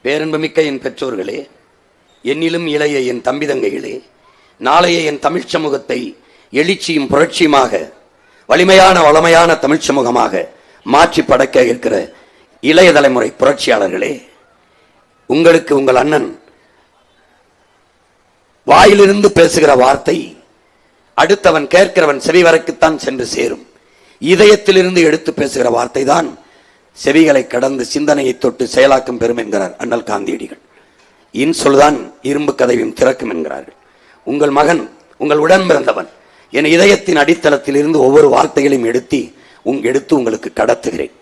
பேரன்புமிக்க என் பெற்றோர்களே, என்னிலும் இளைய என் தம்பி தங்கைகளே, நாளைய என் தமிழ் சமூகத்தை எழுச்சியும் புரட்சியுமாக வலிமையான வளமையான தமிழ் சமூகமாக மாற்றி படைக்க இருக்கிற இளைய தலைமுறை புரட்சியாளர்களே, உங்களுக்கு உங்கள் அண்ணன் வாயிலிருந்து பேசுகிற வார்த்தை அடுத்தவன் கேட்கிறவன் செவி வரைக்குத்தான் சென்று சேரும். இதயத்திலிருந்து எடுத்து பேசுகிற வார்த்தை தான் செவிகளை கடந்து சிந்தனையை தொட்டு செயலாக்கம் பெறும் என்கிறார் அண்ணல் காந்தியடிகள். இன்சொல்தான் இரும்பு கதவையும் திறக்கும் என்கிறார்கள். உங்கள் மகன், உங்கள் உடன் பிறந்தவன் என் இதயத்தின் அடித்தளத்தில் இருந்து ஒவ்வொரு வார்த்தைகளையும் எடுத்து உங்களுக்கு கடத்துகிறேன்.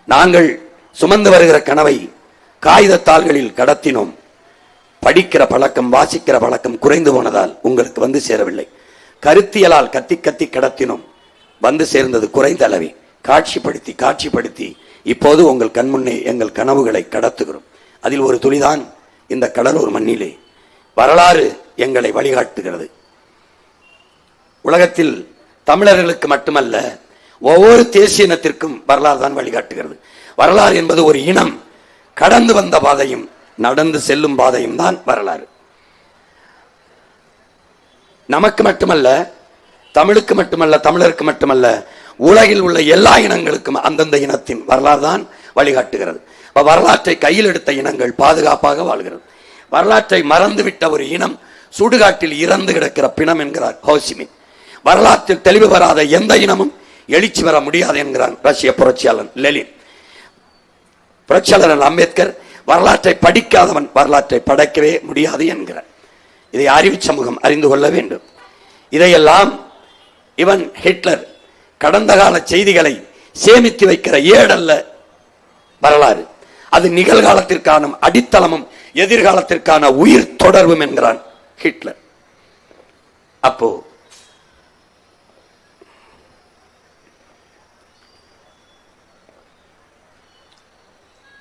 நாங்கள் சுமந்து வருகிற கனவை காகிதத்தாள்களில் கடத்தினோம். படிக்கிற பழக்கம், வாசிக்கிற பழக்கம் குறைந்து போனதால் உங்களுக்கு வந்து சேரவில்லை. கருத்தியலால் கத்தி கத்தி கடத்தினோம், வந்து சேர்ந்தது குறைந்த அளவே. காட்சிப்படுத்தி இப்போது உங்கள் கண்முன்னே எங்கள் கனவுகளை கடத்துகிறோம். அதில் ஒரு துளிதான் இந்த கடலூர் மண்ணிலே. வரலாறு எங்களை வழிகாட்டுகிறது. உலகத்தில் தமிழர்களுக்கு மட்டுமல்ல, ஒவ்வொரு தேசிய இனத்திற்கும் வரலாறு தான் வழிகாட்டுகிறது. வரலாறு என்பது ஒரு இனம் கடந்து வந்த பாதையும் நடந்து செல்லும் பாதையும் தான் வரலாறு. நமக்கு மட்டுமல்ல, தமிழுக்கு மட்டுமல்ல, தமிழருக்கு மட்டுமல்ல, உலகில் உள்ள எல்லா இனங்களுக்கும் அந்தந்த இனத்தின் வரலாறு தான் வழிகாட்டுகிறது. வரலாற்றை கையில் எடுத்த இனங்கள் பாதுகாப்பாக வாழ்கிறது. வரலாற்றை மறந்துவிட்ட ஒரு இனம் சுடுகாட்டில் இறந்து கிடக்கிற பிணம் என்கிறார் ஹோசிமின். வரலாற்றில் தெளிவு வராத எந்த இனமும் எழுச்சி வர முடியாது என்கிறார் ரஷ்ய புரட்சியாளர் லெனின். புரட்சியாளர் அம்பேத்கர் வரலாற்றை படிக்காதவன் வரலாற்றை படைக்கவே முடியாது என்கிறார். இதை அறிவு சமூகம் அறிந்து கொள்ள வேண்டும். இதையெல்லாம் இவன் ஹிட்லர் கடந்த கால செய்திகளை சேமித்து வைக்கிற ஏடல்ல வரலாறு. அது நிகழ்காலத்திற்கான அடித்தளமும் எதிர்காலத்திற்கான உயிர் தொடர்பும் என்கிறான் ஹிட்லர். அப்போ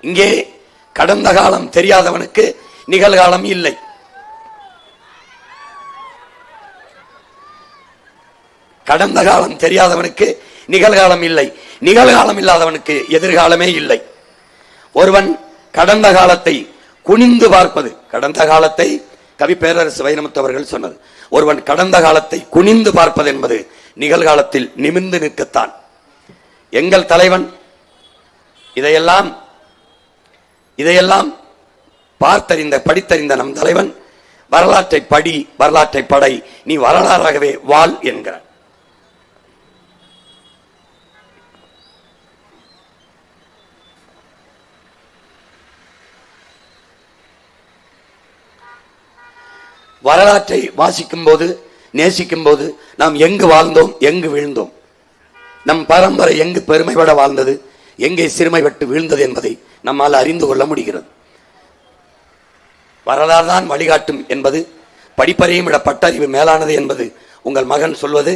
இங்கே கடந்த காலம் தெரியாதவனுக்கு நிகழ்காலம் இல்லை. கடந்த காலம் தெரியாதவனுக்கு நிகழ்காலம் இல்லை. நிகழ்காலம் இல்லாதவனுக்கு எதிர்காலமே இல்லை. ஒருவன் கடந்த காலத்தை குனிந்து பார்ப்பது, கடந்த காலத்தை கவி பேரரசு வைரமுத்து அவர்கள் சொன்னது, ஒருவன் கடந்த காலத்தை குனிந்து பார்ப்பது என்பது நிகழ்காலத்தில் நிமிர்ந்து நிற்கத்தான். எங்கள் தலைவன் இதையெல்லாம் பார்த்தறிந்த படித்தறிந்த நம் தலைவன் வரலாற்றை படி, வரலாற்றை படை, நீ வரலாறாகவே வாழ் என்கிறார். வரலாற்றை வாசிக்கும் போது, நேசிக்கும் போது நாம் எங்கு வாழ்ந்தோம், எங்கு வீழ்ந்தோம், நம் பரம்பரை எங்கு பெருமைப்பட வாழ்ந்தது, எங்கே சிறுமைப்பட்டு வீழ்ந்தது என்பதை நம்மால் அறிந்து கொள்ள முடிகிறது. வரலாறு தான் வழிகாட்டும் என்பது, படிப்பறியும் விட பட்டறிவு மேலானது என்பது உங்கள் மகன் சொல்வது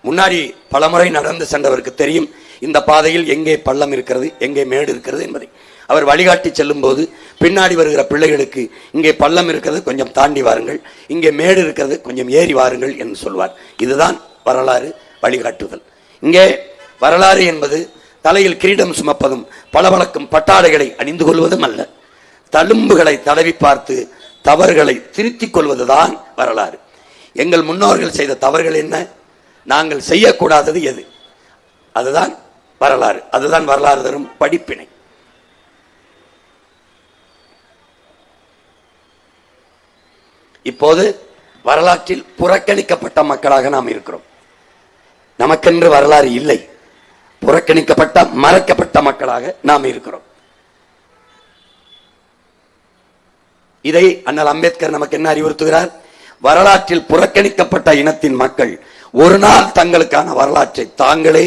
முன்னாடி பலமுறை நடந்து சென்றவருக்கு தெரியும். இந்த பாதையில் எங்கே பள்ளம் இருக்கிறது, எங்கே மேடு இருக்கிறது என்பதை அவர் வழிகாட்டி செல்லும் போது பின்னாடி வருகிற பிள்ளைகளுக்கு இங்கே பள்ளம் இருக்கிறது, கொஞ்சம் தாண்டி வாருங்கள், இங்கே மேடு இருக்கிறது, கொஞ்சம் ஏறி வாருங்கள் என்று சொல்வார். இதுதான் வரலாறு வழிகாட்டுதல். இங்கே வரலாறு என்பது தலையில் கிரீடம் சுமப்பதும் பளபளக்கும் பட்டாடைகளை அணிந்து கொள்வதும் அல்ல. தழும்புகளை தடவி பார்த்து தவறுகளை திருத்திக் கொள்வதுதான் வரலாறு. எங்கள் முன்னோர்கள் செய்த தவறுகள் என்ன, நாங்கள் செய்யக்கூடாதது எது, அதுதான் வரலாறு. அதுதான் வரலாறு தரும் படிப்பினை. இப்போது வரலாற்றில் புறக்கணிக்கப்பட்ட மக்களாக நாம் இருக்கிறோம். நமக்கென்று வரலாறு இல்லை. புறக்கணிக்கப்பட்ட, மறைக்கப்பட்ட மக்களாக நாம் இருக்கிறோம். இதை அண்ணல் அம்பேத்கர் நமக்கு என்ன அறிவுறுத்துகிறார்? வரலாற்றில் புறக்கணிக்கப்பட்ட இனத்தின் மக்கள் ஒரு நாள் தங்களுக்கான வரலாற்றை தாங்களே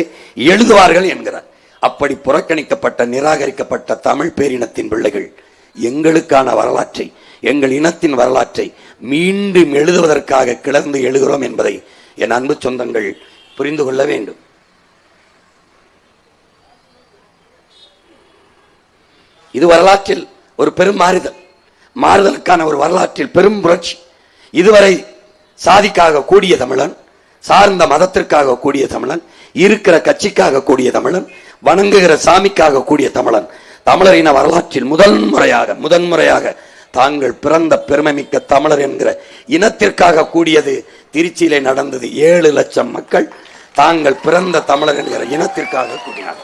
எழுதுவார்கள் என்கிறார். அப்படி புறக்கணிக்கப்பட்ட, நிராகரிக்கப்பட்ட தமிழ் பேரினத்தின் பிள்ளைகள் எங்களுக்கான வரலாற்றை, எங்கள் இனத்தின் வரலாற்றை மீண்டும் எழுதுவதற்காக கிளர்ந்து எழுகிறோம் என்பதை என் அன்பு சொந்தங்கள் புரிந்து கொள்ள வேண்டும். இது வரலாற்றில் ஒரு பெரும் மாறுதலுக்கான ஒரு வரலாற்றில் பெரும் புரட்சி. இதுவரை சாதிக்காக கூடிய தமிழன், சார்ந்த மதத்திற்காக கூடிய தமிழன், இருக்கிற கட்சிக்காக கூடிய தமிழன், வணங்குகிற சாமிக்காக கூடிய தமிழன் தமிழர் இன வரலாற்றில் முதன்முறையாக தாங்கள் பிறந்த பெருமைமிக்க தமிழர் என்கிற இனத்திற்காக கூடியது திருச்சியிலே நடந்தது. 7 லட்சம் மக்கள் தாங்கள் பிறந்த தமிழர் என்கிற இனத்திற்காக கூடினார்.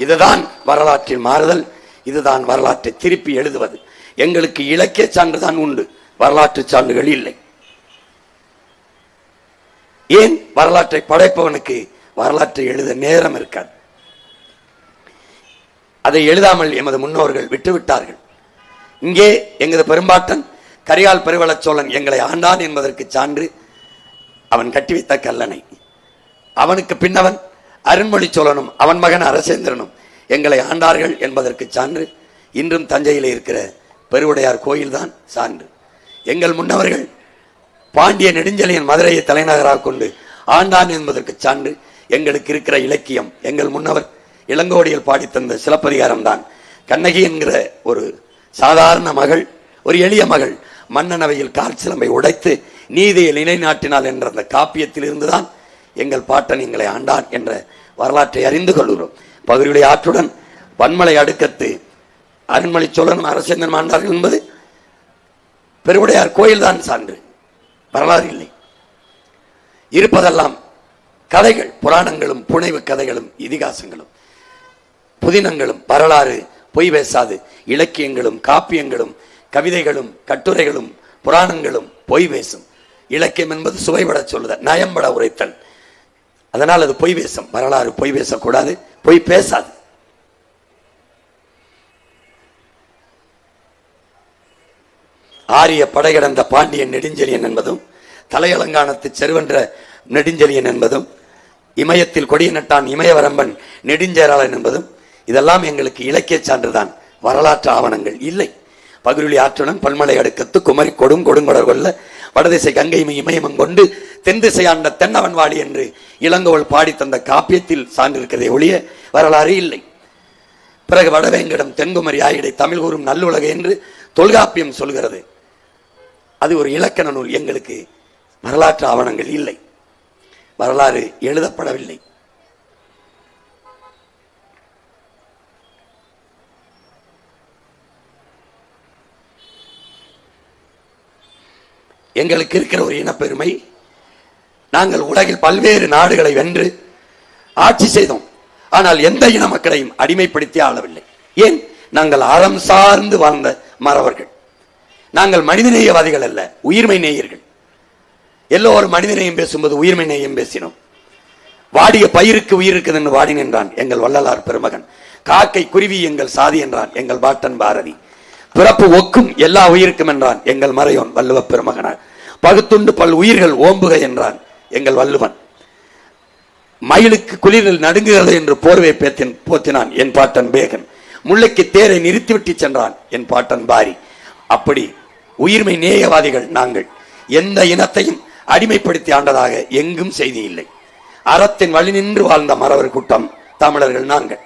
இதுதான் வரலாற்றில் மாறுதல், இதுதான் வரலாற்றை திருப்பி எழுதுவது. எங்களுக்கு இலக்கிய சான்றுதான் உண்டு, வரலாற்று சான்றுகள் இல்லை. ஏன்? வரலாற்றை படைப்பவனுக்கு வரலாற்றை எழுத நேரம் இருக்காது. அதை எழுதாமல் எமது முன்னோர்கள் விட்டுவிட்டார்கள். இங்கே எங்களது பெரும்பாட்டன் கரிகால் பெருவளச் சோழன் எங்களை ஆண்டான் என்பதற்கு சான்று அவன் கட்டி வைத்த கல்லணை. அவனுக்கு பின்னவன் அருண்மொழி சோழனும் அவன் மகன் அரசேந்திரனும் எங்களை ஆண்டார்கள் என்பதற்கு சான்று இன்றும் தஞ்சையில் இருக்கிற பெருவுடையார் கோயில்தான் சான்று. எங்கள் முன்னவர்கள் பாண்டிய நெடுஞ்செழியன் மதுரையை தலைநகராக கொண்டு ஆண்டான் என்பதற்கு சான்று எங்களுக்கு இருக்கிற இலக்கியம். எங்கள் முன்னவர் இளங்கோடியில் பாடி தந்த சிலப்பதிகாரம் தான். கண்ணகி என்கிற ஒரு சாதாரண மகள், ஒரு எளிய மகள் மன்னனவையில் கால் சிலம்பை உடைத்து நீதியை நிலைநாட்டினாள் என்ற அந்த காப்பியத்தில் இருந்துதான் எங்கள் பாட்டன் எங்களை ஆண்டான் என்ற வரலாற்றை அறிந்து கொள்கிறோம். பகுதியுடைய ஆற்றுடன் வன்மலை அடுக்கத்து அருண்மொழி சோழனும் அரசேந்திரன் ஆண்டார்கள் என்பது பெருவுடையார் கோயில் தான் சான்று, வரலாறு இல்லை. இருப்பதெல்லாம் கதைகள், புராணங்களும் புனைவு கதைகளும் இதிகாசங்களும் புதினங்களும். வரலாறு பொய் பேசாது. இலக்கியங்களும் காப்பியங்களும் கவிதைகளும் கட்டுரைகளும் புராணங்களும் பொய் பேசும். இலக்கியம் என்பது சுவைபட சொல்லுதல், நயம்பட உரைத்தல். அதனால் அது பொய் பேசும். வரலாறு பொய் பேசக்கூடாது, பொய் பேசாது. ஆரிய படைகடந்த பாண்டியன் நெடுஞ்செழியன் என்பதும் தலையலங்கானத்து செருவென்ற நெடுஞ்செழியன் என்பதும் இமயத்தில் கொடிய நட்டான் இமயவரம்பன் நெடுஞ்சேராளன் என்பதும் இதெல்லாம் எங்களுக்கு இலக்கிய சான்றுதான், வரலாற்று ஆவணங்கள் இல்லை. பகுருளி ஆற்றுடன் பல்மலை அடுக்கத்து குமரி கொடுங்கொடர் கொள்ள வடதிசை கங்கை இமயமம் கொண்டு தென் திசை ஆண்ட தென்னவன் வாடி என்று இளங்கோவல் பாடி தந்த காப்பியத்தில் சான்றிருக்கிறதே ஒழிய வரலாறு இல்லை. பிறகு வடவேங்கடம் தென்குமரி ஆயிடை தமிழ் கூறும் நல்லுலக என்று தொல்காப்பியம் சொல்கிறது. அது ஒரு இலக்கண நூல். எங்களுக்கு வரலாற்று ஆவணங்கள் இல்லை, வரலாறு எழுதப்படவில்லை. எங்களுக்கு இருக்கிற ஒரு இனப்பெருமை, நாங்கள் உலகில் பல்வேறு நாடுகளை வென்று ஆட்சி செய்தோம். ஆனால் எந்த இன மக்களையும் அடிமைப்படுத்தி ஆளவில்லை. ஏன்? நாங்கள் அறம் சார்ந்து வாழ்ந்த மறவர்கள். நாங்கள் மனிதநேயவாதிகள் அல்ல, உயிர்மை நேயர்கள். எல்லோரும் மனிதநேயம் பேசும்போது உயிர்மை நேயம் பேசினோம். வாடிய பயிருக்கு உயிர் இருக்குது என்று வாடி நின்றான் எங்கள் வள்ளலார் பெருமகன். காக்கை குருவி எங்கள் சாதி என்றான் எங்கள் பாட்டன் பாரதி. பிறப்பு ஒக்கும் எல்லா உயிருக்கும் என்றான் எங்கள் மறையோன் வள்ளுவ பெருமகனார். பகுத்துண்டு பல் உயிர்கள் ஓம்புக என்றான் எங்கள் வள்ளுவன். மயிலுக்கு குளிரில் நடுங்குகிறது என்று போர்வை போத்தினான் என் பாட்டன் பேகன். முல்லைக்கு தேரை நிறுத்திவிட்டு சென்றான் என் பாட்டன் பாரி. அப்படி உயிர்மை நேயவாதிகள் நாங்கள். எந்த இனத்தையும் அடிமைப்படுத்தி ஆண்டதாக எங்கும் செய்தி இல்லை. அறத்தின் வழி நின்று வாழ்ந்த மறவர் கூட்டம் தமிழர்கள் நாங்கள்.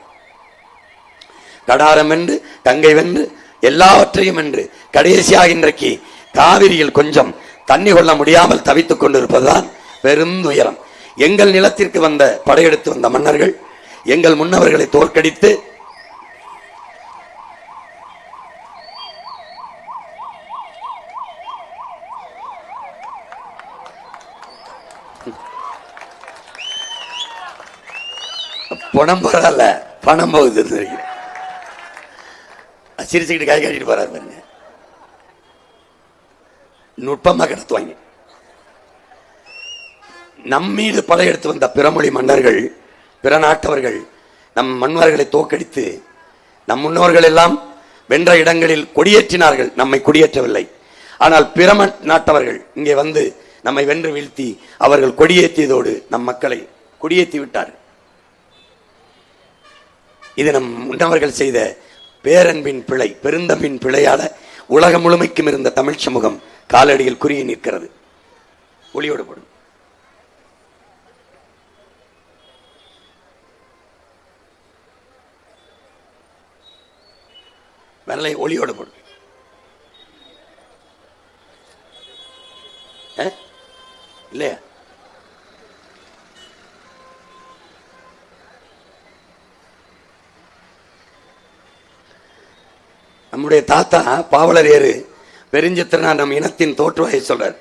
கடாரம் வென்று கங்கை வென்று எல்லாவற்றையும் வென்று கடைசியாக இன்றைக்கு காவிரியில் கொஞ்சம் தண்ணி கொள்ள முடியாமல் தவித்துக் கொண்டிருப்பதுதான் பெருந்துயரம். எங்கள் நிலத்திற்கு வந்த படையெடுத்து வந்த மன்னர்கள் எங்கள் முன்னவர்களை தோற்கடித்து பணம் போறல பணம் போகுது. சிரிச்சுக்கிட்டு கை காட்டிட்டு போறாரு பாருங்க. நுட்பமா கடத்துவாங்க. நம்மீது படையெடுத்து வந்த பிறமொழி மன்னர்கள், பிற நாட்டவர்கள் நம் மன்னர்களை தோற்கடித்து நம் முன்னோர்கள் எல்லாம் வென்ற இடங்களில் கொடியேற்றினார்கள், நம்மை குடியேற்றவில்லை. ஆனால் பிற நாட்டவர்கள் இங்கே வந்து நம்மை வென்று வீழ்த்தி அவர்கள் கொடியேற்றியதோடு நம் மக்களை குடியேற்றி விட்டார்கள். இது நம் முன்னவர்கள் செய்த பேரன்பின் பிழை, பெருந்தம்பின் பிழையால உலகம் முழுமைக்கும் இருந்த தமிழ் சமூகம் காலடியில் குறுகி நிற்கிறது. ஒளியோடு போடும். வரலை ஒளியோடு போடும். இல்லையா? நம்முடைய தாத்தா பாவலர் ஏறு பெருஞ்சித்திரனார் நம் இனத்தின் தோற்றுவாயை சொல்றார்.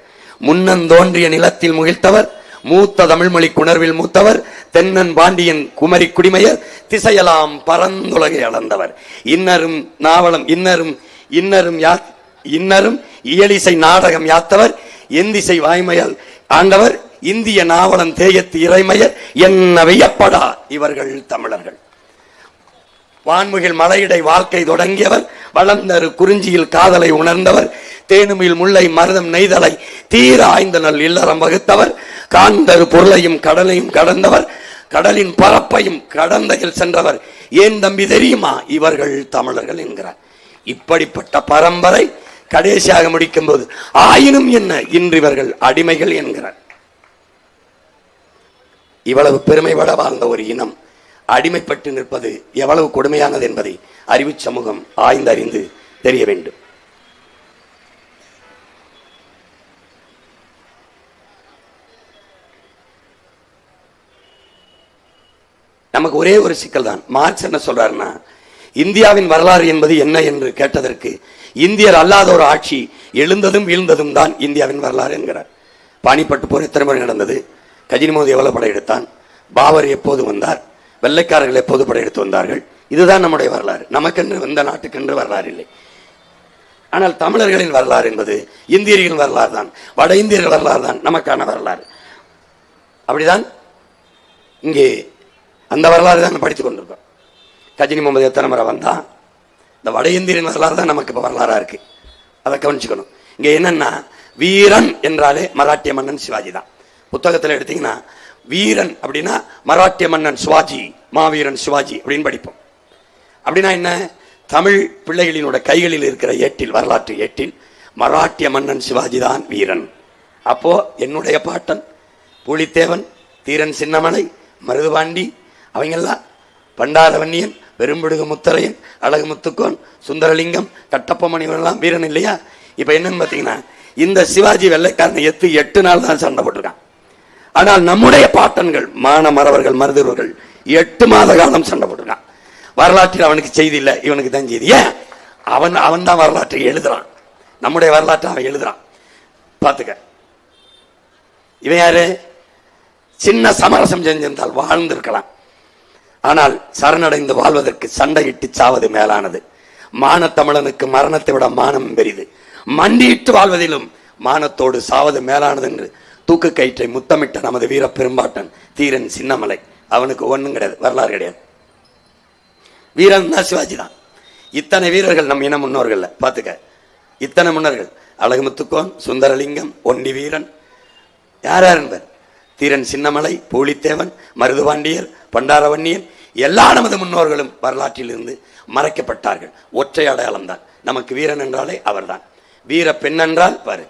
முன்னந்தோன்றிய நிலத்தில் முகிழ்த்தவர், மூத்த தமிழ்மொழி குணர்வில் மூத்தவர், தென்னன் பாண்டியன் குமரி குடிமையர், திசையலாம் பரந்துலகை அளந்தவர், இன்னரும் நாவலம் இன்னரும் இயலிசை நாடகம் யாத்தவர், எந்திசை வாய்மையால் ஆண்டவர், இந்திய நாவலம் தேயத்து இறைமையர், என்ன வியப்படா இவர்கள் தமிழர்கள். வான்முகில் மலையிடை வாழ்க்கை தொடங்கியவர், வளர்ந்தரு குறிஞ்சியில் காதலை உணர்ந்தவர், தேனுமில் முல்லை மருதம் நெய்தலை தீர ஆய்ந்த நல் இல்லறம் வகுத்தவர், காந்தரு பொருளையும் கடலையும் கடந்தவர், கடலின் பரப்பையும் கடந்தையில் சென்றவர், ஏன் தம்பி தெரியுமா இவர்கள் தமிழர்கள் என்கிறார். இப்படிப்பட்ட பரம்பரை கடைசியாக முடிக்கும் போது ஆயினும் என்ன இன்று இவர்கள் அடிமைகள் என்கிறார். இவ்வளவு பெருமைப்பட வாழ்ந்த ஒரு இனம் அடிமைப்பட்டு நிற்பது எவ்வளவு கொடுமையானது என்பதை அறிவு சமூகம் ஆய்ந்தறிந்து தெரிய வேண்டும். நமக்கு ஒரே ஒரு சிக்கல் தான். மார்க்ஸ் என்ன சொல்றாருன்னா, இந்தியாவின் வரலாறு என்பது என்ன என்று கேட்டதற்கு, இந்தியர் அல்லாத ஒரு ஆட்சி எழுந்ததும் வீழ்ந்ததும் தான் இந்தியாவின் வரலாறு என்கிறார். பானிப்பட்டு போர் எத்தனை முறை நடந்தது? கஜினி மோதி எவ்வளவு படையெடுத்தான்? பாபர் எப்போது வந்தார்? வெள்ளைக்காரர்கள் எப்போது படையெடுத்து வந்தார்கள்? இதுதான் நம்முடைய வரலாறு. நமக்கென்று இந்த நாட்டுக்கென்று வரலாறு இல்லை. ஆனால் தமிழர்களின் வரலாறு என்பது இந்தியர்களின் வரலாறு தான், வட இந்தியர்கள் வரலாறு தான் நமக்கான வரலாறு. அப்படிதான் இங்கே அந்த வரலாறு தான் படித்துக் கொண்டிருக்கோம். கஜினி முகமது எத்தனை முறை வந்தா? இந்த வட இந்தியரின் வரலாறு தான் நமக்கு இப்போ வரலாறா இருக்கு. அதை கவனிச்சுக்கணும். இங்க என்னன்னா, வீரன் என்றாலே மராட்டிய மன்னன் சிவாஜி தான். புத்தகத்தில் எடுத்தீங்கன்னா வீரன் அப்படின்னா மராட்டிய மன்னன் சிவாஜி, மாவீரன் சிவாஜி அப்படின்னு படிப்போம். அப்படின்னா என்ன? தமிழ் பிள்ளைகளினோட கைகளில் இருக்கிற ஏட்டில், வரலாற்று ஏட்டில் மராட்டிய மன்னன் சிவாஜி தான் வீரன். அப்போ என்னுடைய பாட்டன் பூலித்தேவன், தீரன் சின்னமலை, மருதுபாண்டி, அவங்கெல்லாம் பண்டாரவன்னியன், பெரும்படுகு முத்தரையன், அழகு முத்துக்கோன், சுந்தரலிங்கம், கட்டப்பமணி எல்லாம் வீரன் இல்லையா? இப்ப என்னன்னு பாத்தீங்கன்னா, இந்த சிவாஜி வெள்ளைக்காரனை 8 நாள் தான் சண்டை போட்டிருக்கான். ஆனால் நம்முடைய பாட்டன்கள் மானமரவர்கள் மருதுவர்கள் 8 மாத காலம் சண்டை போட்டிருக்கான். வரலாற்றில் அவனுக்கு செய்தி இல்லை, இவனுக்கு தான் செய்தி. ஏன்? அவன் தான் வரலாற்றை எழுதுறான். நம்முடைய வரலாற்றை அவன் எழுதுறான். பாத்துக்க, இவன் யாரு? சின்ன சமரசம் செஞ்சிருந்தால் வாழ்ந்திருக்கலாம். ஆனால் சரணடைந்து வாழ்வதற்கு சண்டையிட்டு சாவது மேலானது. மானத்தமிழனுக்கு மரணத்தை விட மானம் பெரிது. மண்டியிட்டு வாழ்வதிலும் மானத்தோடு சாவது மேலானது என்று தூக்கு கயிற்றை முத்தமிட்ட நமது வீர பெரும்பாட்டன் தீரன் சின்னமலை. அவனுக்கு ஒண்ணும் கிடையாது, வரலாறு கிடையாது. வீரன் தான் சிவாஜி தான். இத்தனை வீரர்கள் நம் இன முன்னோர்கள் பாத்துக்க. இத்தனை முன்னோர்கள், அழகுமுத்துக்கோன், சுந்தரலிங்கம், ஒண்டி வீரன், யார் என்பர்? தீரன் சின்னமலை, பூலித்தேவன், மருதுபாண்டியர், பண்டாரவன்னியன், எல்லா நமது முன்னோர்களும் வரலாற்றில் இருந்து மறைக்கப்பட்டார்கள். ஒற்றை அடையாளம் தான் நமக்கு. வீரன் என்றாலே அவர்தான். வீர பெண் என்றால் பாரு,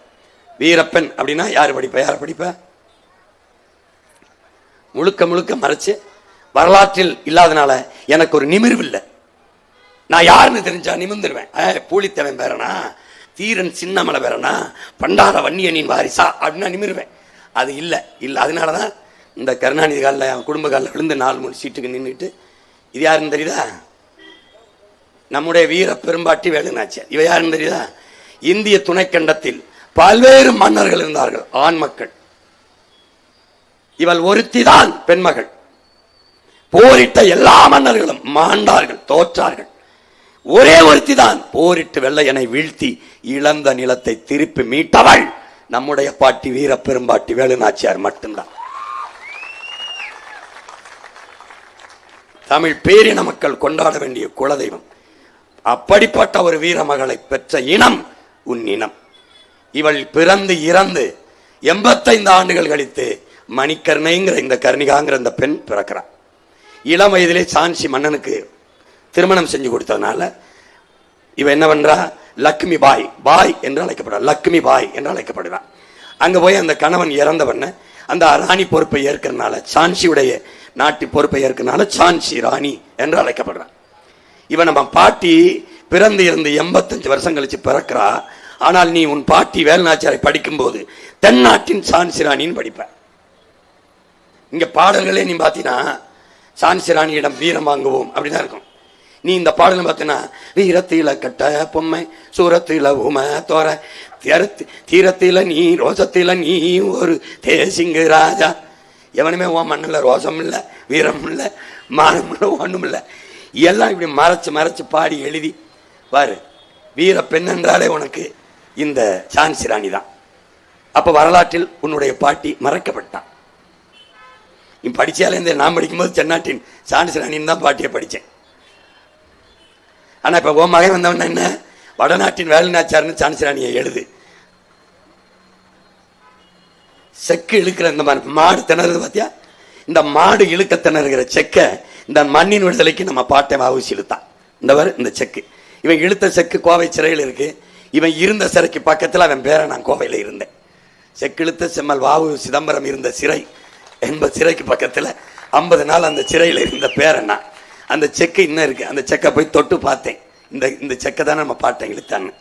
வீரப்பெண் அப்படின்னா யாரு படிப்ப? யார படிப்ப? முழுக்க முழுக்க மறைச்சு வரலாற்றில் இல்லாதனால எனக்கு ஒரு நிமிர்வு இல்லை. நான் யாருன்னு தெரிஞ்சா நிமிர்ந்துருவேன். பூலித்தேவன் பேரனா, தீரன் சின்னமலை பேரனா, பண்டார வன்னியனின் வாரிசா அப்படின்னா நிமிர்வேன். அது இல்லை. அதனாலதான் இந்த கருணாநிதி காலில், குடும்ப காலில் விழுந்து 4-3 சீட்டுக்கு நின்றுட்டு, இது யாருன்னு தெரியுதா? நம்முடைய வீர பெரும்பாட்டி வேலுநாச்சியார். இவ யாருன்னு தெரியுதா? இந்திய துணைக்கண்டத்தில் பல்வேறு மன்னர்கள் இருந்தார்கள், ஆண் மக்கள். இவள் ஒருத்திதான் பெண்மகள். போரிட்ட எல்லா மன்னர்களும் மாண்டார்கள், தோற்றார்கள். ஒரே ஒருத்தி தான் போரிட்டு வெள்ளையனை வீழ்த்தி இழந்த நிலத்தை திருப்பி மீட்டவள் நம்முடைய பாட்டி வீர பெரும்பாட்டி வேலுநாச்சியார் மட்டும்தான். தமிழ் பேரின மக்கள் கொண்டாட வேண்டிய குலதெய்வம். அப்படிப்பட்ட ஒரு வீர மகளை பெற்ற இனம் உன் இனம். இவள் பிறந்து இறந்து 85 ஆண்டுகள் கழித்து மணிக்கர்ணைங்கிற இந்த கர்ணிகாங்கிற இந்த பெண் பிறக்கிறார். இளம் வயதிலே சான்சி மன்னனுக்கு திருமணம் செஞ்சு கொடுத்ததுனால இவ என்ன பண்றா? லக்ஷ்மி பாய், பாய் என்று அழைக்கப்படுறார். லக்ஷ்மி பாய் என்று அழைக்கப்படுறார். அங்க போய் அந்த கணவன் இறந்தவன அந்த ராணி பொறுப்பை ஏற்கிறனால, சான்சியுடைய நாட்டு பொறுப்பை ஏற்கிறனால சான்சி ராணி என்று அழைக்கப்படுறார். இவன் நம்ம பாட்டி பிறந்து இருந்து 85 வருஷம் கழிச்சு பிறக்கிறா. ஆனால் நீ உன் பாட்டி வேலுநாச்சியாரை படிக்கும் போது தென்னாட்டின் சான்சி ராணின்னு படிப்ப. இங்க பாடல்களே நீ பாத்தீங்கன்னா சான்சி ராணியிடம் வீரம் வாங்குவோம் அப்படிதான் இருக்கும். நீ இந்த பாடல பார்த்தீங்கன்னா வீரத்தில கட்ட பொம்மை சூரத்தில உம தோற தீரத்தில நீ ரோசத்தில நீ ஒரு தேசிங்கு ராஜா. எவனுமே ஓ மண்ணில் ரோசம் இல்லை, வீரம் இல்லை, மானம் இல்லை, ஒன்றும் இல்லை. எல்லாம் இப்படி மறைச்சு பாடி எழுதி பாரு. வீர பெண் என்றாலே உனக்கு இந்த ஜான்சி ராணி தான். அப்ப வரலாற்றில் உன்னுடைய பாட்டி மறைக்கப்பட்டான். நீ படிச்சாலே இந்த நான் படிக்கும்போது தென்னாட்டின் ஜான்சி ராணின்னு தான் பாட்டியை படித்தேன். ஆனா இப்ப உன் மகன் வந்தவன என்ன வடநாட்டின் வேலுநாச்சார்னு ஜான்சி ராணியை எழுது. செக்கு இழுக்கிற இந்த மாடு திணறுது பார்த்தியா, இந்த மாடு இழுக்க திணறுகிற செக்க இந்த மண்ணின் விடுதலைக்கு நம்ம பாட்டை வாவுசி இழுத்தான். இந்த செக்கு இவன் இழுத்த செக்கு கோவை சிறையில் இருக்கு. இவன் இருந்த சிறைக்கு பக்கத்தில் அவன் பேரை நான் கோவையில் இருந்தேன். செக்கிழுத்த செம்மல் வாவு சிதம்பரம் இருந்த சிறை என்பது சிறைக்கு பக்கத்தில் 50 நாள் அந்த சிறையில் இருந்த பேரண்ணா. அந்த செக்கு இன்னும் இருக்கு. அந்த செக்கை போய் தொட்டு பார்த்தேன். இந்த செக்கை தானே நம்ம பாட்டை இழுத்தான்னு.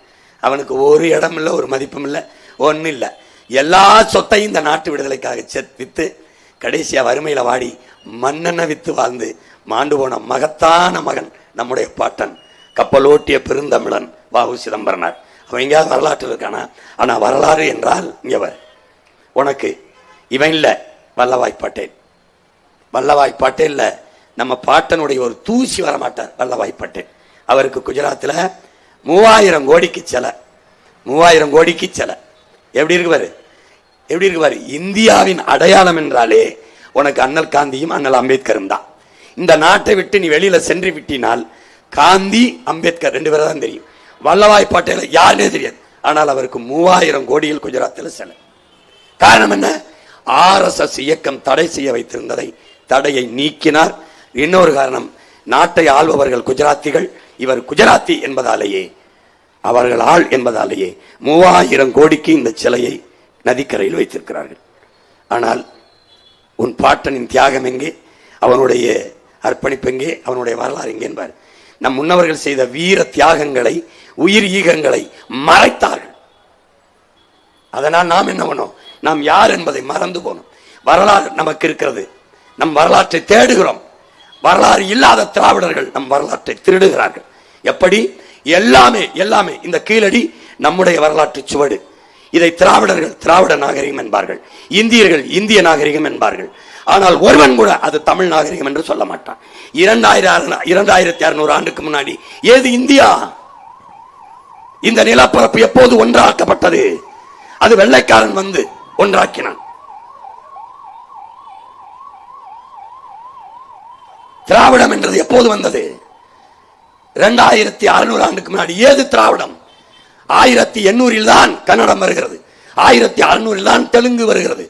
அவனுக்கு ஒரு இடம் இல்லை, ஒரு மதிப்பும் இல்லை, ஒன்றும் இல்லை. எல்லா சொத்தையும் இந்த நாட்டு விடுதலைக்காக வித்து கடைசியா வறுமையில வாடி மண்ணெண்ண வித்து வாழ்ந்து மாண்டு போன மகத்தான மகன் நம்முடைய பாட்டன் கப்பலோட்டிய பெருந்தமிழன் வாவு சிதம்பரனார். அவன் எங்கேயாவது வரலாற்றில் இருக்கானா? ஆனா வரலாறு என்றால் இங்க உனக்கு இவன் இல்ல, வல்லபாய் பட்டேல். வல்லபாய் பட்டேல்ல நம்ம பாட்டனுடைய ஒரு தூசி வர மாட்டார் வல்லபாய் பட்டேல். அவருக்கு குஜராத்தில் 3000 கோடிக்கு சிலை. 3000 கோடிக்கு சிலை. எப்படி இருக்கு பாரு, எப்படி இருக்கு பாரு. இந்தியாவின் அடையாளம் என்றாலே உனக்கு அண்ணல் காந்தியும் அண்ணல் அம்பேத்கரும் தான். இந்த நாட்டை விட்டு நீ வெளியில சென்று விட்டினால் காந்தி அம்பேத்கர் 2 பேரும் தான் தெரியும். வல்லபாய் பட்டேல் யாருன்னே தெரியாது. ஆனால் அவருக்கு 3000 கோடியில் குஜராத்தில் சிலை. காரணம் என்ன? RSS இயக்கம் தடை செய்ய வைத்திருந்ததை தடையை நீக்கினார். இன்னொரு காரணம், நாட்டை ஆள்பவர்கள் குஜராத்திகள், இவர் குஜராத்தி என்பதாலேயே, அவர்கள் ஆள் என்பதாலேயே 3000 கோடிக்கு இந்த சிலையை நதிக்கரையில் வைத்திருக்கிறார்கள். ஆனால் உன் பாட்டனின் தியாகம் எங்கே? அவனுடைய அர்ப்பணிப்பு எங்கே? அவனுடைய வரலாறு எங்கே என்பார். நம் முன்னவர்கள் செய்த வீர தியாகங்களை, உயிர் ஈகங்களை மறைத்தார்கள். அதனால் நாம் என்ன பண்ணோம்? நாம் யார் என்பதை மறந்து போனோம். வரலாறு நமக்கு இருக்கிறது, நம் வரலாற்றை தேடுகிறோம். வரலாறு இல்லாத திராவிடர்கள் நம் வரலாற்றை திருடுகிறார்கள். எப்படி? எல்லாமே எல்லாமே இந்த கீழடி நம்முடைய வரலாற்று சுவடு. இதை திராவிடர்கள் திராவிட நாகரிகம் என்பார்கள், இந்தியர்கள் இந்திய நாகரிகம் என்பார்கள். ஆனால் ஒருவன் கூட அது தமிழ் நாகரிகம் என்று சொல்ல மாட்டான். 2600 ஆண்டுக்கு முன்னாடி ஏது இந்தியா? இந்த நிலப்பரப்பு எப்போது ஒன்றாக்கப்பட்டது? அது வெள்ளைக்காரன் வந்து ஒன்றாக்கினான். திராவிடம் என்றது எப்போது வந்தது? 2600 ஆண்டுக்கு முன்னாடி. ஏது திராவிடம்? 1800 தான் கன்னடம் வருகிறது, 1600 தான் தெலுங்கு வருகிறது,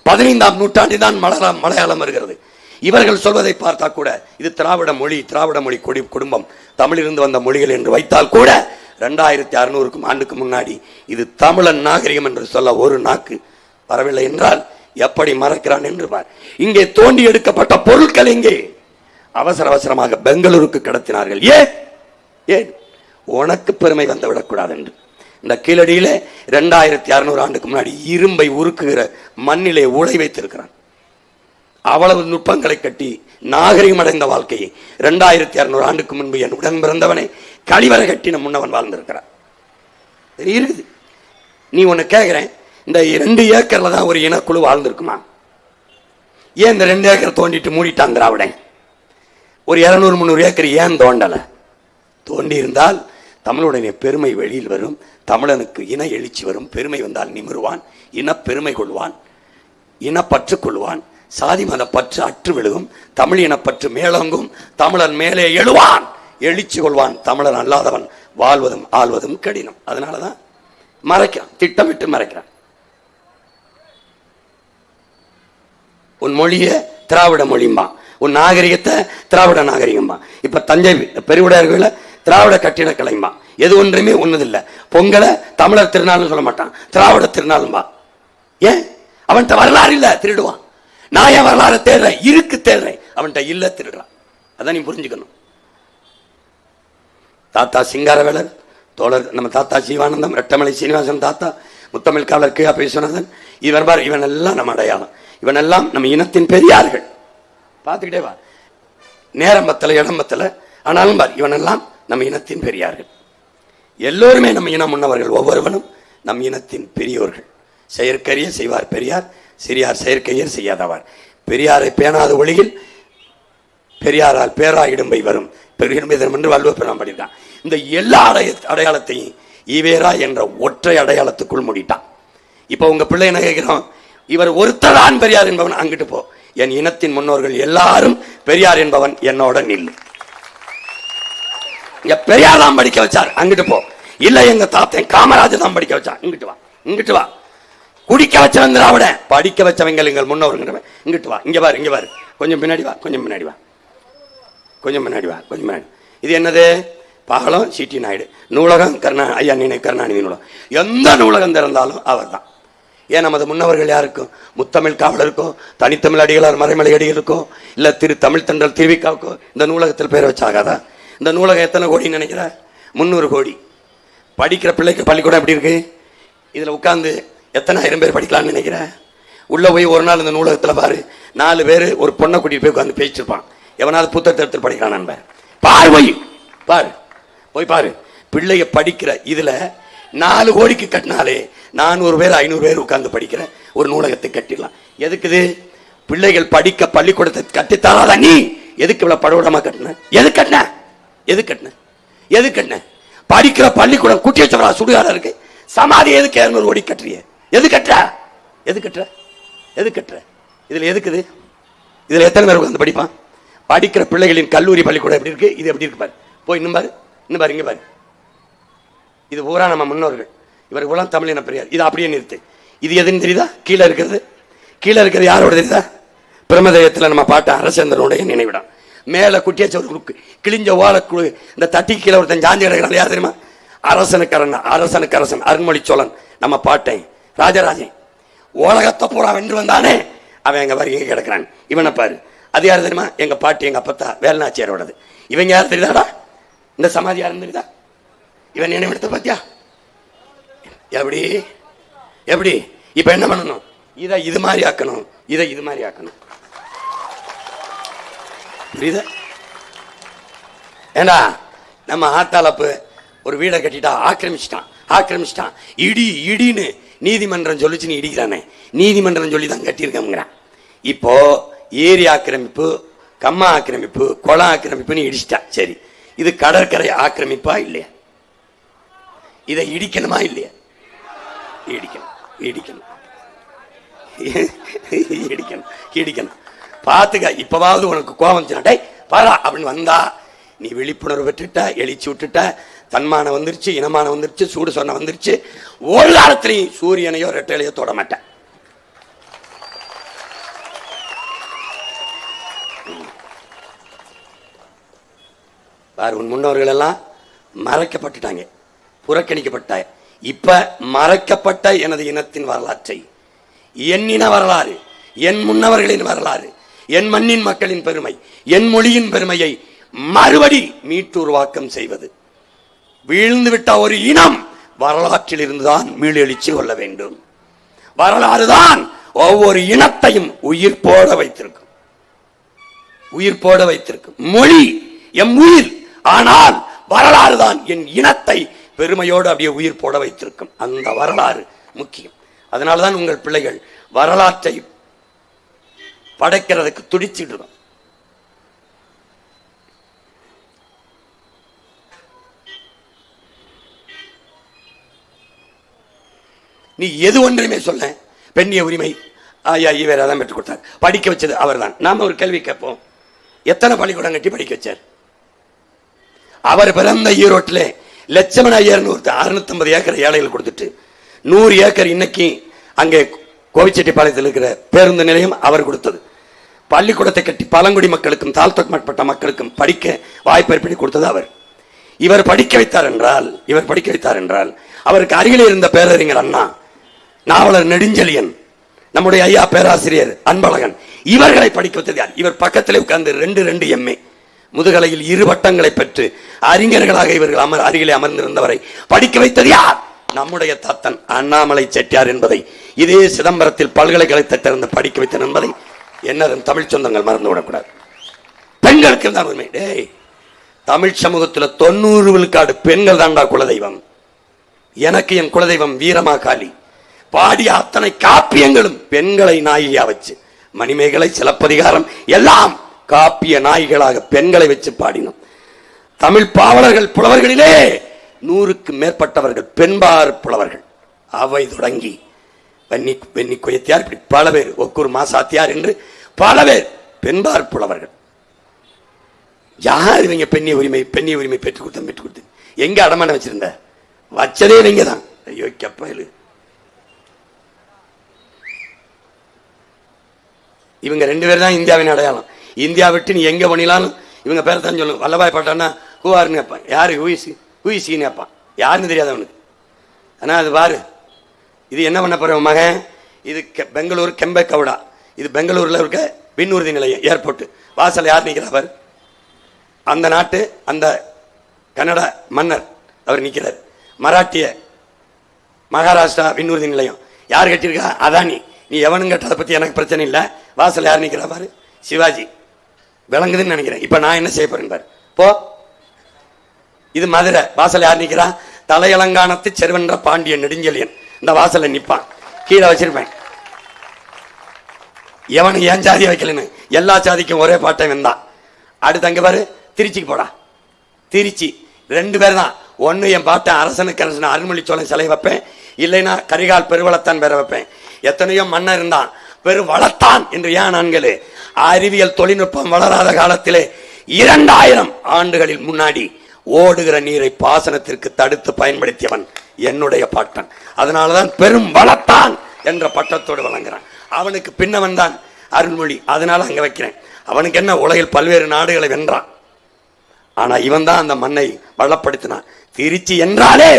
15ஆம் நூற்றாண்டில் தான் மலையாளம் வருகிறது. இவர்கள் சொல்வதை பார்த்தா கூட இது திராவிட மொழி, திராவிட மொழி குடும்பம், தமிழிலிருந்து வந்த மொழிகள் என்று வைத்தால் கூட 2600 ஆண்டுக்கு முன்னாடி இது தமிழன் நாகரிகம் என்று சொல்ல ஒரு நாக்கு வரவில்லை என்றால் எப்படி மறக்கிறான் என்று பார். இங்கே தோண்டி எடுக்கப்பட்ட பொருட்கள் எங்கே? அவசர அவசரமாக பெங்களூருக்கு கடத்தினார்கள். ஏன்? உனக்கு பெருமை வந்து விடக்கூடாது என்று. இந்த கீழடியில 2600 ஆண்டுக்கு முன்னாடி இரும்பை உருக்குகிற மண்ணிலே உழை வைத்திருக்கிறான். அவ்வளவு நுட்பங்களை கட்டி நாகரிகம் அடைந்த வாழ்க்கையை 2600 ஆண்டுக்கு முன்பு என் உடன் பிறந்தவனை கழிவறை கட்டி நம் முன்னவன் வாழ்ந்திருக்கிறான். இருக்குது. நீ ஒன்னு கேட்கிறேன், இந்த 2 ஏக்கர்ல தான் ஒரு இனக்குழு வாழ்ந்திருக்குமா? ஏன் இந்த 2 ஏக்கர் தோண்டிட்டு மூடிட்டான் திராவிடன்? ஒரு 200-300 ஏக்கர் ஏன் தோண்டல? தோண்டி இருந்தால் தமிழுடைய பெருமை வெளியில் வரும், தமிழனுக்கு இன எழுச்சி வரும். பெருமை வந்தால் நிமிருவான், இன பெருமை கொள்வான், இனப்பற்று கொள்வான், சாதி மத பற்று அற்று விழுகும், தமிழ் இனப்பற்று மேலோங்கும், தமிழன் மேலே எழுவான், எழுச்சி கொள்வான். தமிழன் அல்லாதவன் வாழ்வதும் ஆள்வதும் கடினம். அதனாலதான் மறைக்கிறான், திட்டமிட்டு மறைக்கிறான். உன் மொழிய திராவிட மொழிம்பா, உன் நாகரிகத்தை திராவிட நாகரிகம்பா. இப்ப தஞ்சை பெருவுடையார்களை திராவிட கட்டிடக்கலைம்பா. எது ஒன்றுமே ஒன்னதில்லை. பொங்கலை தமிழர் திருநாள்னு சொல்ல மாட்டான், திராவிட திருநாளும்பா. ஏன்? அவன்கிட்ட வரலாறு இல்ல, திருடுவான். நான் என் வரலாறு தேடுறேன், இருக்கு தேடுறேன், அவன்கிட்ட இல்ல, திருடுறான். அதான் நீ புரிஞ்சுக்கணும். தாத்தா சிங்காரவேலர், தோழர் நம்ம தாத்தா ஜீவானந்தம், ரெட்டமலை சீனிவாசன் தாத்தா, முத்தமிழ் காவலர் கே. விஸ்வநாதன், இவன் எல்லாம் நம்ம அடையாளம். இவன் எல்லாம் நம்ம இனத்தின் பெரியார்கள். பார்த்துக்கிட்டே வா. நேரம் பத்தல, இடம் பத்தல, ஆனாலும் பார், இவனெல்லாம் நம் இனத்தின் பெரியார்கள். எல்லோருமே நம் இனம் முன்னவர்கள். ஒவ்வொருவனும் நம் இனத்தின் பெரியோர்கள். செயற்கரிய செய்வார் பெரியார், சிறியார் செயற்கையர் செய்யாதவார். பெரியாரை பேணாத ஒளியில் பெரியாரால் பேரா இடும்பை வரும் பெருகிடும் என்று வள்ளுவர் பெறாம படித்தான். இந்த எல்லா அடையாளத்தையும் ஈவேரா என்ற ஒற்றை அடையாளத்துக்குள் முடிட்டான். இப்ப உங்க பிள்ளை என்ன கேட்கிறோம், இவர் ஒருத்தரான் பெரியார் என்பவன் அங்கிட்டு போ, என் இனத்தின் முன்னோர்கள் எல்லாரும் பெரியார் என்பவன் என்னோட நில்லு. பெரியார் தான் படிக்க வச்சார், அங்கிட்டு போ. இல்ல எங்க தாத்தன் காமராஜர் தான் படிக்க வச்சார், இங்கிட்டு வா, இங்கிட்டு வா. குடிக்க வச்சவன் திராவிட, படிக்க வச்சவங்க எங்கள் முன்னோர்கள், இங்கிட்டு வா, இங்க பாரு, இங்க பாரு, கொஞ்சம் பின்னாடி வா, கொஞ்சம் பின்னாடி வா, கொஞ்சம் முன்னாடி வா, கொஞ்சம் முன்னாடி. இது என்னது? பாலம் சிடி நாயுடு நூலகம், ஐயா கருணாநிதி நூலகம். எந்த நூலகம் திறந்தாலும் அவர் தான். ஏன் நமது முன்னவர்கள் யாருக்கும், முத்தமிழ் காவலருக்கும், தனித்தமிழ் அடிகளார் மறைமலை அடிகளுக்கும், இல்ல திரு தமிழ் தண்டல் திருவிக்காவுக்கும் இந்த நூலகத்தில் பேர் வச்சாகாதா? இந்த நூலகம் எத்தனை கோடின்னு நினைக்கிற? 300 கோடி. படிக்கிற பிள்ளைக்கு பள்ளிக்கூடம் எப்படி இருக்கு? இதுல உட்கார்ந்து எத்தனை ஆயிரம் பேர் படிக்கலாம்னு நினைக்கிற? உள்ள போய் ஒரு நாள் இந்த நூலகத்துல பாரு, 4 பேர் ஒரு பொண்ணை கூட்டிட்டு போய் உட்காந்து பேசிருப்பான். எவனாவது புத்தகத்தை எடுத்து படிக்கிறான் நண்பர், பாரு போய் பாரு, போய் பாரு. பிள்ளைய படிக்கிற இதுல 4 கோடிக்கு கட்டினாலே 400 பேர் 500 பேர் உட்கார்ந்து படிக்கிற ஒரு நூலகத்தை கட்டிடலாம். எதுக்குது? பிள்ளைகள் படிக்க பள்ளிக்கூடத்தை கட்டித்தாரா? நீ எதுக்கு இவ்வளவு படவிடமா கட்டின? எது கட்டின? எது கட்டின? எது கட்டின? படிக்கிற பள்ளிக்கூடம் குட்டி வச்சவரா சுடுகாடா இருக்கு. சமாதி எதுக்கு 200 கோடி கட்டுறிய? எது கட்டுற? எது கட்டுற? எது கட்டுற? இதுல எதுக்குது? இதுல எத்தனை பேர் உட்கார்ந்து படிப்பான்? படிக்கிற பிள்ளைகளின் கல்லூரி பள்ளிக்கூடம் எப்படி இருக்கு? இது எப்படி இருக்கு பாரு. போய் இன்னும் பாரு, இன்னும் பாரு, இங்க பாரு. இது பூரா நம்ம முன்னோர்கள். இவர்கள் தமிழின பெரியார். இது அப்படியே நிறுத்து. இது எதுன்னு தெரியுதா? கீழே இருக்கிறது, கீழே இருக்கிறது யாரோட தெரியுதா? பிரமதயத்தில் நம்ம பாட்ட அரசேந்திரனுடைய நினைவிடம். மேல குட்டியாச்ச ஒரு கிழிஞ்ச ஓலக்குழு, இந்த தட்டி கீழே ஒருத்தன் ஜாந்தி கிடக்கிறான். யார் தெரியுமா? அரசனுக்கு அரசன் அருண்மொழி சோழன். நம்ம பாட்டை ராஜராஜன் உலகத்தை பூரா வென்று வந்தானே, அவன் எங்க பாரு இங்க கிடக்கிறான். இவனை பாரு. அது யாரு தெரியுமா? எங்க பாட்டி எங்க அப்பத்தா வேலுநாச்சியாரோடது. இவங்க யார் தெரியுதாடா? இந்த சமாதி யாருன்னு தெரியுதா? இவன் நினைவிடத்தை பாத்தியா? எப்படி எப்படி? இப்ப என்ன பண்ணணும்? இதை இது மாதிரி ஆக்கணும், இதை இது மாதிரி ஆக்கணும். புரியுதா? ஏண்டா நம்ம ஆத்தாளப்பு ஒரு வீடை கட்டிட்டா ஆக்கிரமிச்சிட்டான் இடி இடின்னு நீதிமன்றம் சொல்லிச்சு, நீ இடிக்கிறானே, நீதிமன்றம் சொல்லி தான் கட்டியிருக்கோங்கிறான். இப்போ ஏரி ஆக்கிரமிப்பு, கம்மா ஆக்கிரமிப்பு, குளம் ஆக்கிரமிப்புன்னு இடிச்சிட்டா. சரி, இது கடற்கரை ஆக்கிரமிப்பா இல்லையா? இதை இடிக்கணுமா இல்லையா? இடிக்கணும் இடிக்கணும் இடிக்கணும் இடிக்கணும். பாத்துக்க. இப்பவாவது உனக்கு கோபம் டே பாரா அப்படின்னு வந்தா நீ விழிப்புணர்வு பெற்றுட்ட, எழுச்சி விட்டுட்ட, தன்மானம் வந்துருச்சு, இனமானம் வந்துருச்சு, சூடு சொன்ன வந்துருச்சு. ஒரு காலத்திலையும் சூரியனையோ ரெட்டையிலையோ தொட மாட்டேன். பாரு, உன் முன்னோர்கள் எல்லாம் மறைக்கப்பட்டுட்டாங்க, புறக்கணிக்கப்பட்டாங்க. இப்ப மறைக்கப்பட்ட எனது இனத்தின் வரலாற்றை, என் இன வரலாறு, என் முன்னவர்களின் வரலாறு, என் மண்ணின் மக்களின் பெருமை, என் மொழியின் பெருமையை மறுபடி மீட்டு உருவாக்கம் செய்வது. வீழ்ந்து விட்ட ஒரு இனம் வரலாற்றில் இருந்துதான் மீளெழுச்சி கொள்ள வேண்டும். வரலாறு தான் ஒவ்வொரு இனத்தையும் உயிர் போட வைத்திருக்கும், உயிர் போட வைத்திருக்கும். மொழி எம் உயிர், ஆனால் வரலாறு தான் என் இனத்தை பெருமையோடு அப்படியே உயிர் போட வைத்திருக்கும். அந்த வரலாறு முக்கியம். அதனால்தான் உங்கள் பிள்ளைகள் வரலாற்றை படைக்கிறதுக்கு துடிச்சிட்டு. நீ எது ஒன்றையுமே சொல்ல, பெண்ணிய உரிமை ஐயா ஈவேரா தான் பெற்றுக் கொடுத்தார், படிக்க வச்சது அவர் தான். நாம ஒரு கேள்வி கேட்போம், எத்தனை பள்ளிக்கூடம் கட்டி படிக்க வச்சார்? அவர் பிறந்த ஈரோட்டில் லட்சமண ஐயர்னு 650 ஏக்கர் ஏழைகள் கொடுத்துட்டு 100 ஏக்கர் இன்னைக்கு அங்கே கோவிச்செட்டிப்பாளையத்தில் இருக்கிற பேருந்து நிலையம் அவர் கொடுத்தது. பள்ளிக்கூடத்தை கட்டி பழங்குடி மக்களுக்கும் தாழ்த்தப்பட்ட மக்களுக்கும் படிக்க வாய்ப்பு ஏற்படுத்தி கொடுத்தது அவர். இவர் படிக்க வைத்தார் என்றால் அவருக்கு அருகில் இருந்த பேரறிஞர் அண்ணா, நாவலர் நெடுஞ்செழியன், நம்முடைய ஐயா பேராசிரியர் அன்பழகன், இவர்களை படிக்க வைத்தது யார்? இவர் பக்கத்திலே உட்கார்ந்து 2 MA முதுகலையில் 2 பட்டங்களை பெற்று அறிஞர்களாக இவர்கள் அருகிலே அமர்ந்திருந்தவரை படிக்க வைத்தது யார்? நம்முடைய தாத்தன் அண்ணாமலை செட்டியார் என்பதை இதே சிதம்பரத்தில் பல்கலைக்கழகத்தை திறந்து படிக்க வைத்தன் என்பதை என்ன தமிழ் சொந்தங்கள் மறந்து விடக்கூடாது. பெண்களுக்கு தான் உரிமை. டேய், தமிழ் சமூகத்துல 90 விழுக்காடு பெண்கள் தாண்டா குலதெய்வம். எனக்கு என் குலதெய்வம் வீரமாகாளி. பாடிய அத்தனை காப்பியங்களும் பெண்களை நாயகியா வச்சு, மணிமேகலை, சிலப்பதிகாரம் எல்லாம் காப்பிய நாய்களாக பெண்களை வச்சு பாடினோம். தமிழ் பாவலர்கள் புலவர்களிலே 100க்கு மேற்பட்டவர்கள் பெண்பார் புலவர்கள். அவை தொடங்கி வெண்ணி கொயத்தியார், இப்படி பல பேர், ஒக்கூர் மாசாத்தியார் என்று பல பேர் பெண்பார் புலவர்கள். யார் இவங்க பெண்ணிய உரிமை பெற்றுக் கொடுத்து எங்க அடமானம் வச்சிருந்த? வச்சதே இவங்க தான். ஐயோ கப்பல். இவங்க 2 பேர் தான் இந்தியாவின் அடையாளம். இந்தியா விட்டு நீ எங்க பண்ணினாலும் இவங்க பேரை தான் சொல்லும். வல்லபாய் பட்டான்னா ஹூஆர்னு கேட்பான். யாரு ஹூஇசின்னு கேட்பான். யாருன்னு தெரியாது அவனுக்கு. ஆனா அது பாரு, இது என்ன பண்ண போற மகன்? இது பெங்களூர் கெம்பே கவுடா. இது பெங்களூர்ல இருக்க விண்ணூர்தி நிலையம் ஏர்போர்ட் வாசல் யார் நிற்கிறார்? அந்த நாட்டு அந்த கன்னட மன்னர் அவர் நிற்கிறார். மராட்டிய மகாராஷ்டிரா விண்ணூர்தி நிலையம் யார் கட்டியிருக்கா? அதானி. நீ எவனும் கட்டதை பத்தி எனக்கு பிரச்சனை இல்லை. வாசல் யார் நிற்கிறா பாரு? சிவாஜி. விளங்குதுன்னு நினைக்கிறேன். இப்ப நான் என்ன செய்ய போறேன் பாரு. போ. இது மதுரை. வாசல் யார் நிற்கிறா? தலையலங்கானத்து செருவென்ற பாண்டியன் நெடுஞ்செழியன். இந்த வாசல்ல நிற்பான். கீழே வச்சிருப்பேன். எவனுக்கு ஏன் சாதி வைக்கலன்னு எல்லா சாதிக்கும் ஒரே பாட்டை வந்தான். அடுத்து அங்க பாரு, திருச்சிக்கு போடா. திருச்சி 2 பேர் தான். ஒன்னு என் பாட்டை அரசனுக்கு அரசன் அருள்மொழி சோழன் சிலை வைப்பேன், இல்லைன்னா கரிகால் பெருவளத்தான் பேர வைப்பேன். எத்தனையோ மன்னர் இருந்தான், பெருவளத்தான் என்று ஏன் நான்களே. அறிவியல் தொழில்நுட்பம் வளராத காலத்திலே 2000 ஆண்டுகளில் முன்னாடி ஓடுகிற நீரை பாசனத்திற்கு தடுத்து பயன்படுத்தியவன் என்னுடைய பாட்டன். அதனாலதான் பெரும் வளத்தான் என்ற பட்டத்தோடு வழங்குறான். அவனுக்கு பின்னவன் தான் அருள்மொழி. அதனால அங்க வைக்கிறேன். அவனுக்கு என்ன, உலகில் பல்வேறு நாடுகளை வென்றான். ஆனா இவன் தான் அந்த மண்ணை வளப்படுத்தினான். திருச்சி என்றாலே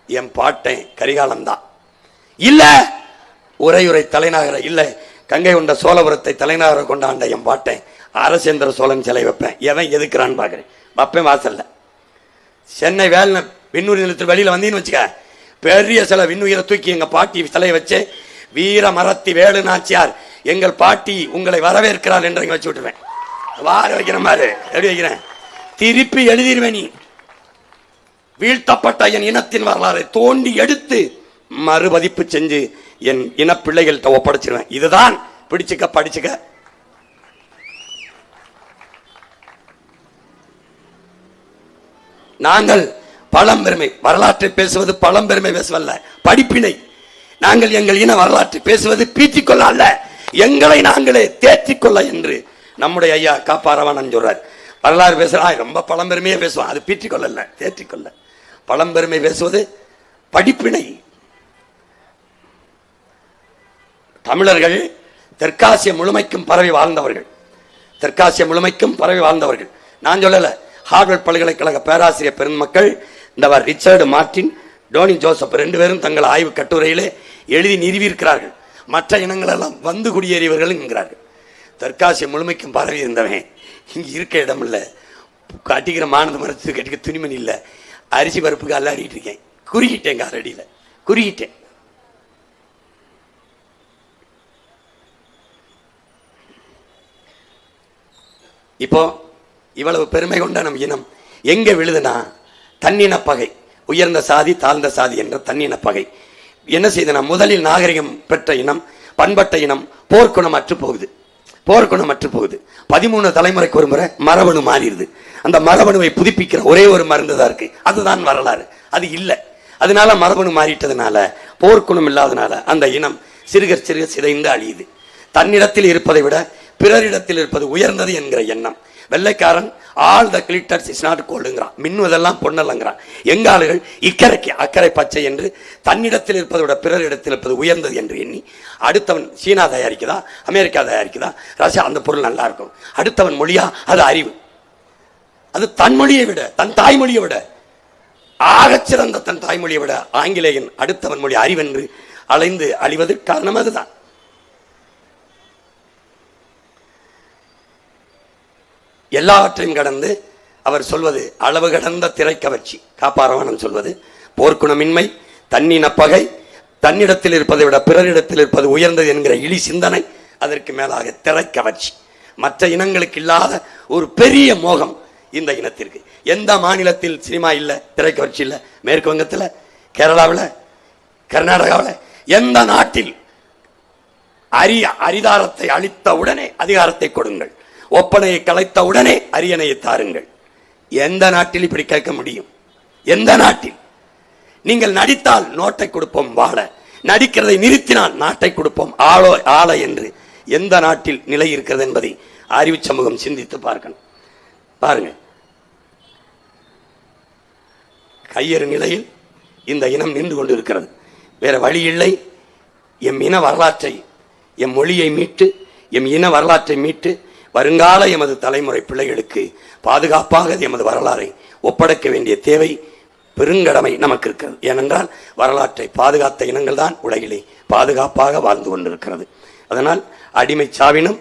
என் பாட்டேன் கரிகாலம் தான். இல்ல உரையுறை தலைநகர, இல்ல கங்கை கொண்ட சோழபுரத்தை தலைநகர கொண்டாண்ட என் பாட்டேன் அரசேந்திர சோழன் சிலை வைப்பேன். எவன் எதுக்குறான்னு பாக்குறேன். வைப்பேன் வாசல்ல. சென்னை வேலை விண்ணுயிர் நிலத்தில் வெளியில வந்தீங்கன்னு வச்சுக்க, பெரிய சில விண்ணுயிரை தூக்கி எங்க பாட்டி சிலையை வச்சு, வீர மரத்தி வேலு நாச்சியார் எங்கள் பாட்டி உங்களை வரவேற்கிறார் என்று வச்சு விட்டுருவேன். வார வைக்கிற மாதிரி எப்படி வைக்கிறேன், திருப்பி எழுதிடுவேன். நீ வீழ்த்தப்பட்ட என் இனத்தின் வரலாறை தோண்டி எடுத்து மறுபதிப்பு செஞ்சு என் இன பிள்ளைகள்கிட்ட ஒப்படைச்சிருவேன். இதுதான் பிடிச்சுக்க படிச்சுக்க. நாங்கள் பழம்பெருமை வரலாற்றை பேசுவது பழம்பெருமை பேசுவல்ல, படிப்பினை. நாங்கள் எங்கள் இன வரலாற்றை பேசுவது பீத்திக்கொள்ள அல்ல, எங்களை நாங்களே தேற்றிக்கொள்ள என்று நம்முடைய ஐயா காப்பாரவானன் சொல்றார். வரலாறு பேசுறான், ரொம்ப பழம்பெருமையே பேசுவான். அது பீற்றிக்கொள்ள அல்ல, தேற்றிக்கொள்ள. பழம்பெருமை பேசுவது படிப்பினை. தமிழர்கள் தெற்காசிய முழுமைக்கும் பரவி வாழ்ந்தவர்கள். தெற்காசிய முழுமைக்கும் பரவி வாழ்ந்தவர்கள். நான் சொல்லல, ஹார்வர்ட் பல்கலைக்கழக பேராசிரியர் பெருமக்கள் இந்த ரிச்சர்டு மார்டின், டோனி ஜோசப் 2 பேரும் தங்கள் ஆய்வு கட்டுரையிலே எழுதி நிறுவியிருக்கிறார்கள். மற்ற இனங்கள் எல்லாம் வந்து குடியேறியவர்கள் என்கிறார்கள். தெற்காசிய முழுமைக்கும் பரவி இருந்தவன் இங்க இருக்க இடம் இல்லை, கட்டிக்கிற மானத மரத்துக்கு கட்டிக்க துணிமணி இல்லை, அரிசி பருப்புக்கு அல்லாடிட்டு இருக்கேன். குறுகிட்டேன், காரடியில குறுகிட்டேன். இப்போ இவ்வளவு பெருமை கொண்ட நம் இனம் எங்க விழுதுனா, தன்னின பகை, உயர்ந்த சாதி தாழ்ந்த சாதி என்ற தன்னின பகை என்ன செய்தனா, முதலில் நாகரிகம் பெற்ற இனம், பண்பட்ட இனம் போர்க்குணம் அற்று போகுது. போர்க்குணம் அற்று போகுது. 13 தலைமுறைக்கு ஒரு முறை மரபணு மாறிடுது. அந்த மரபணுவை புதுப்பிக்கிற ஒரே ஒரு மருந்து தான் இருக்கு, அதுதான் வரலாறு. அது இல்லை. அதனால மரபணு மாறிட்டதுனால, போர்க்குணம் இல்லாதனால அந்த இனம் சிறுக சிறுக சிதைந்து அழியுது. தன்னிடத்தில் இருப்பதை விட பிறரிடத்தில் இருப்பது உயர்ந்தது என்கிற எண்ணம். வெள்ளைக்காரன் all the glitters is not கோல்டுங்கிறான், மின்னுவதெல்லாம் பொன்னல்லங்கிறான். எங்க ஆளுகள் இக்கரைக்கு அக்கறை பச்சை என்று தன்னிடத்தில் இருப்பதை விட பிறரிடத்தில் இருப்பது உயர்ந்தது என்று எண்ணி, அடுத்தவன் சீனா தயாரிக்குதா, அமெரிக்கா தயாரிக்குதா, ரஷ்யா, அந்த பொருள் நல்லா இருக்கும், அடுத்தவன் மொழியா, அது அறிவு. அது தன் மொழியை விட, தன் தாய்மொழியை விட, ஆகச்சிறந்த தன் தாய்மொழியை விட ஆங்கிலேயன் அடுத்தவன் மொழி அறிவென்று அலைந்து அழிவது காரணம் அதுதான். எல்லாவற்றையும் கடந்து அவர் சொல்வது அளவு கடந்த திரைக்கவர்ச்சி. காப்பாரவானன் சொல்வது போர்க்குணமின்மை, தன்னின பகை, தன்னிடத்தில் இருப்பதை விட பிறரிடத்தில் இருப்பது உயர்ந்தது என்கிற இழி சிந்தனை, அதற்கு மேலாக திரைக்கவர்ச்சி. மற்ற இனங்களுக்கு இல்லாத ஒரு பெரிய மோகம் இந்த இனத்திற்கு. எந்த மாநிலத்தில் சினிமா இல்ல, திரைக்காட்சி இல்ல? மேற்கு வங்கத்தில், கேரளாவில், கர்நாடகாவில். எந்த நாட்டில் அரிதாரத்தை அளித்த உடனே அதிகாரத்தை கொடுங்கள், ஒப்பனையை கலைத்த உடனே அரியணையை தாருங்கள்? எந்த நாட்டில் இப்படி கேட்க முடியும்? எந்த நாட்டில்? நீங்கள் நடித்தால் நோட்டை கொடுப்போம் வாழ, நடிக்கிறதை நிறுத்தினால் நாட்டை கொடுப்போம் ஆள என்று எந்த நாட்டில் நிலை இருக்கிறது என்பதை அறிவு சமூகம் சிந்தித்து பார்க்கணும். பாருங்க, கையறு நிலையில் இந்த இனம் நின்று கொண்டு இருக்கிறது. வேற வழி இல்லை. எம் இன வரலாற்றை, எம் மொழியை மீட்டு, எம் இன வரலாற்றை மீட்டு வருங்கால எமது தலைமுறை பிள்ளைகளுக்கு பாதுகாப்பாக எமது வரலாறை ஒப்படைக்க வேண்டிய தேவை, பெருங்கடமை நமக்கு இருக்கிறது. ஏனென்றால் வரலாற்றை பாதுகாத்த இனங்கள் தான் உலகிலே பாதுகாப்பாக வாழ்ந்து கொண்டிருக்கிறது. அதனால் அடிமை சாவினும்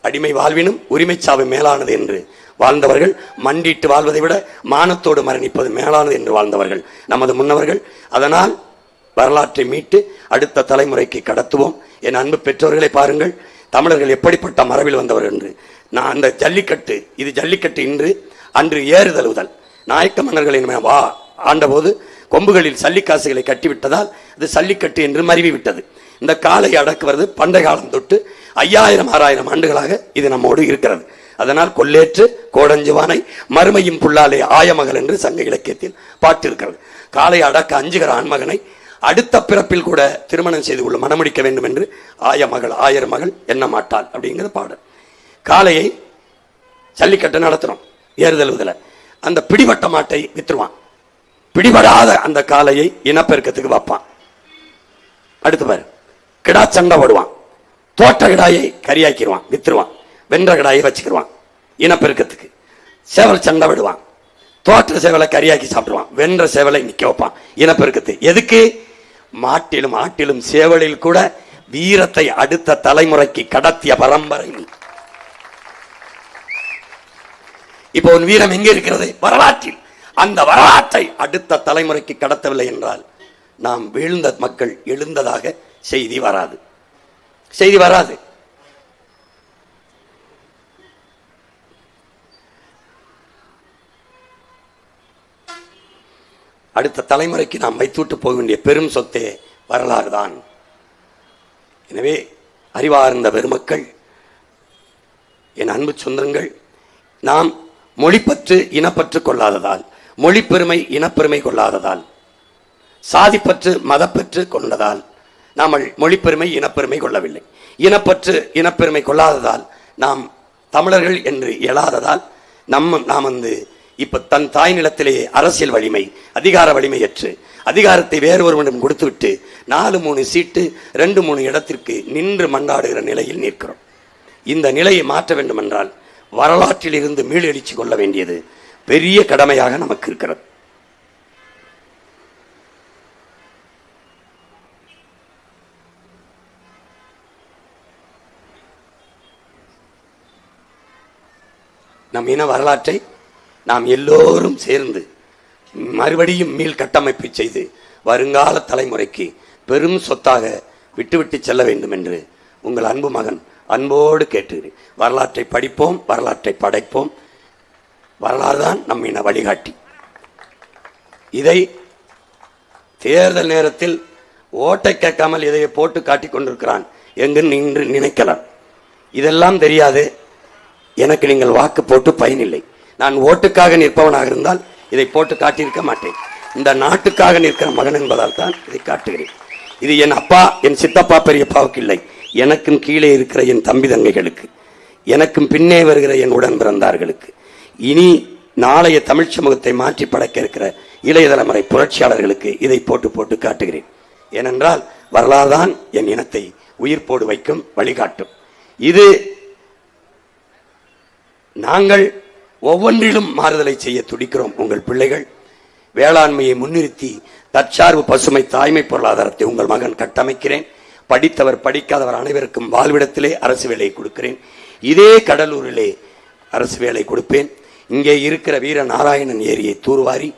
அடிமை வாழ்வினும் உரிமை சாவு மேலானது என்று வாழ்ந்தவர்கள், மண்டிட்டு வாழ்வதை விட மானத்தோடு மரணிப்பது மேலானது என்று வாழ்ந்தவர்கள் நமது முன்னவர்கள். அதனால் வரலாற்றை மீட்டு அடுத்த தலைமுறைக்கு கடத்துவோம். என் அன்பு பெற்றோர்களை பாருங்கள், தமிழர்கள் எப்படிப்பட்ட மரபில் வந்தவர்கள் என்று. நான் அந்த ஜல்லிக்கட்டு, இது ஜல்லிக்கட்டு இன்று, அன்று ஏறுதழுவுதல். நாயக்க மன்னர்களின் ஆண்டபோது கொம்புகளில் சல்லிக்காசுகளை கட்டிவிட்டதால் அது சல்லிக்கட்டு என்று மருவி விட்டது. இந்த காலை அடக்குவது பண்டை காலம் தொட்டு 5000 6000 ஆண்டுகளாக இது நம்மோடு இருக்கிறது. அதனால் கொல்லேற்று கோடஞ்சுவானை மறுமையும் புல்லாலே ஆயமகள் என்று சங்க இலக்கியத்தில் பாட்டு இருக்கிறது. காலை அடக்க அஞ்சுகிற ஆண்மகனை அடுத்த பிறப்பில் கூட திருமணம் செய்து கொள்ள மனமுடிக்க வேண்டும் என்று ஆயமகள் 1000 மகள் எண்ண மாட்டாள் அப்படிங்கிற பாடல். காளையை ஜல்லிக்கட்டு நடத்துறோம் ஏறுதழுவுதல. அந்த பிடிபட்ட மாட்டை வித்துருவான், பிடிபடாத அந்த காளையை இனப்பெருக்கத்துக்கு வைப்பான். அடுத்து பாரு, கிடா சண்டை போடுவான், தோட்ட கிடாயை கரியாக்கிடுவான், வித்துருவான். வென்ற கிடாயை வச்சுக்கிடுவான் இனப்பெருக்கத்துக்கு. சேவல் சண்டை விடுவான், தோற்ற சேவலை கரியாக்கி சாப்பிடுவான், வென்ற சேவலை நிக்க வைப்பான் இனப்பெருக்கத்து. எதுக்கு? மாட்டிலும் ஆட்டிலும் சேவலில் கூட வீரத்தை அடுத்த தலைமுறைக்கு கடத்திய பரம்பரை. இப்போ உன் வீரம் எங்கே இருக்கிறது? வரலாற்றில். அந்த வரலாற்றை அடுத்த தலைமுறைக்கு கடத்தவில்லை என்றால் நாம் வீழ்ந்த மக்கள் எழுந்ததாக செய்தி வராது, செய்தி வராது. அடுத்த தலைமுறைக்கு நாம் வைத்துவிட்டு போக வேண்டிய பெரும் சொத்தே வரலாறு தான். எனவே அறிவார்ந்த பெருமக்கள், என் அன்பு சொந்தங்கள், நாம் மொழிப்பற்று இனப்பற்று கொள்ளாததால், மொழி பெருமை இனப்பெருமை கொள்ளாததால், சாதிப்பற்று மதப்பற்று கொண்டதால் நாம் மொழிப்பெருமை இனப்பெருமை கொள்ளவில்லை. இனப்பற்று இனப்பெருமை கொள்ளாததால், நாம் தமிழர்கள் என்று எழாததால், நாம் இப்ப தன் தாய் நிலத்திலேயே அரசியல் வலிமை, அதிகார வலிமையற்று அதிகாரத்தை வேறொருவனிடம் கொடுத்துவிட்டு 4-3 சீட்டு 2-3 இடத்திற்கு நின்று மன்றாடுகிற நிலையில் நிற்கிறோம். இந்த நிலையை மாற்ற வேண்டும் என்றால் வரலாற்றில் இருந்து மீளெழுச்சி கொள்ள வேண்டியது பெரிய கடமையாக நமக்கு இருக்கிறது. நம் இன வரலாற்றை நாம் எல்லோரும் சேர்ந்து மறுபடியும் மீள் கட்டமைப்பு செய்து வருங்கால தலைமுறைக்கு பெரும் சொத்தாக விட்டுவிட்டு செல்ல வேண்டும் என்று உங்கள் அன்பு மகன் அன்போடு கேட்டுகிறேன். வரலாற்றை படிப்போம், வரலாற்றை படைப்போம். வரலாறு தான் நம் இன வழிகாட்டி. இதை தேர்தல் நேரத்தில் ஓட்டை கேட்காமல் இதையை போட்டு காட்டிக் கொண்டிருக்கிறான் எங்கு நின்று நினைக்கலாம். இதெல்லாம் தெரியாது. எனக்கு நீங்கள் வாக்கு போட்டு பயனில்லை. நான் ஓட்டுக்காக நிற்பவனாக இருந்தால் இதை போட்டு காட்டியிருக்க மாட்டேன். இந்த நாட்டுக்காக நிற்கிற மகன் என்பதால் தான் இதை காட்டுகிறேன். இது என் அப்பா, என் சித்தப்பா, பெரியப்பாவுக்கு இல்லை, எனக்கும் கீழே இருக்கிற என் தம்பி தங்கைகளுக்கு, எனக்கும் பின்னே வருகிற என் உடன் பிறந்தார்களுக்கு, இனி நாளைய தமிழ் சமூகத்தை மாற்றி படைக்க இருக்கிற இளைய தலைமுறை புரட்சியாளர்களுக்கு இதை போட்டு போட்டு காட்டுகிறேன். ஏனென்றால் வரலாறு தான் என் இனத்தை உயிர்ப்போடு வைக்கும், வழிகாட்டும். இது நாங்கள் ஒவ்வொன்றிலும் மாறுதலை செய்ய துடிக்கிறோம். உங்கள் பிள்ளைகள் வேளாண்மையை முன்னிறுத்தி தற்சார்பு பசுமை தாய்மை பொருளாதாரத்தை உங்கள் மகன் கட்டமைக்கிறேன். படித்தவர் படிக்காதவர் அனைவருக்கும் வாழ்விடத்திலே அரசு வேலை கொடுக்கிறேன். இதே கடலூரிலே அரசு வேலை கொடுப்பேன். இங்கே இருக்கிற வீர நாராயணன் ஏரியை தூர்வாரி,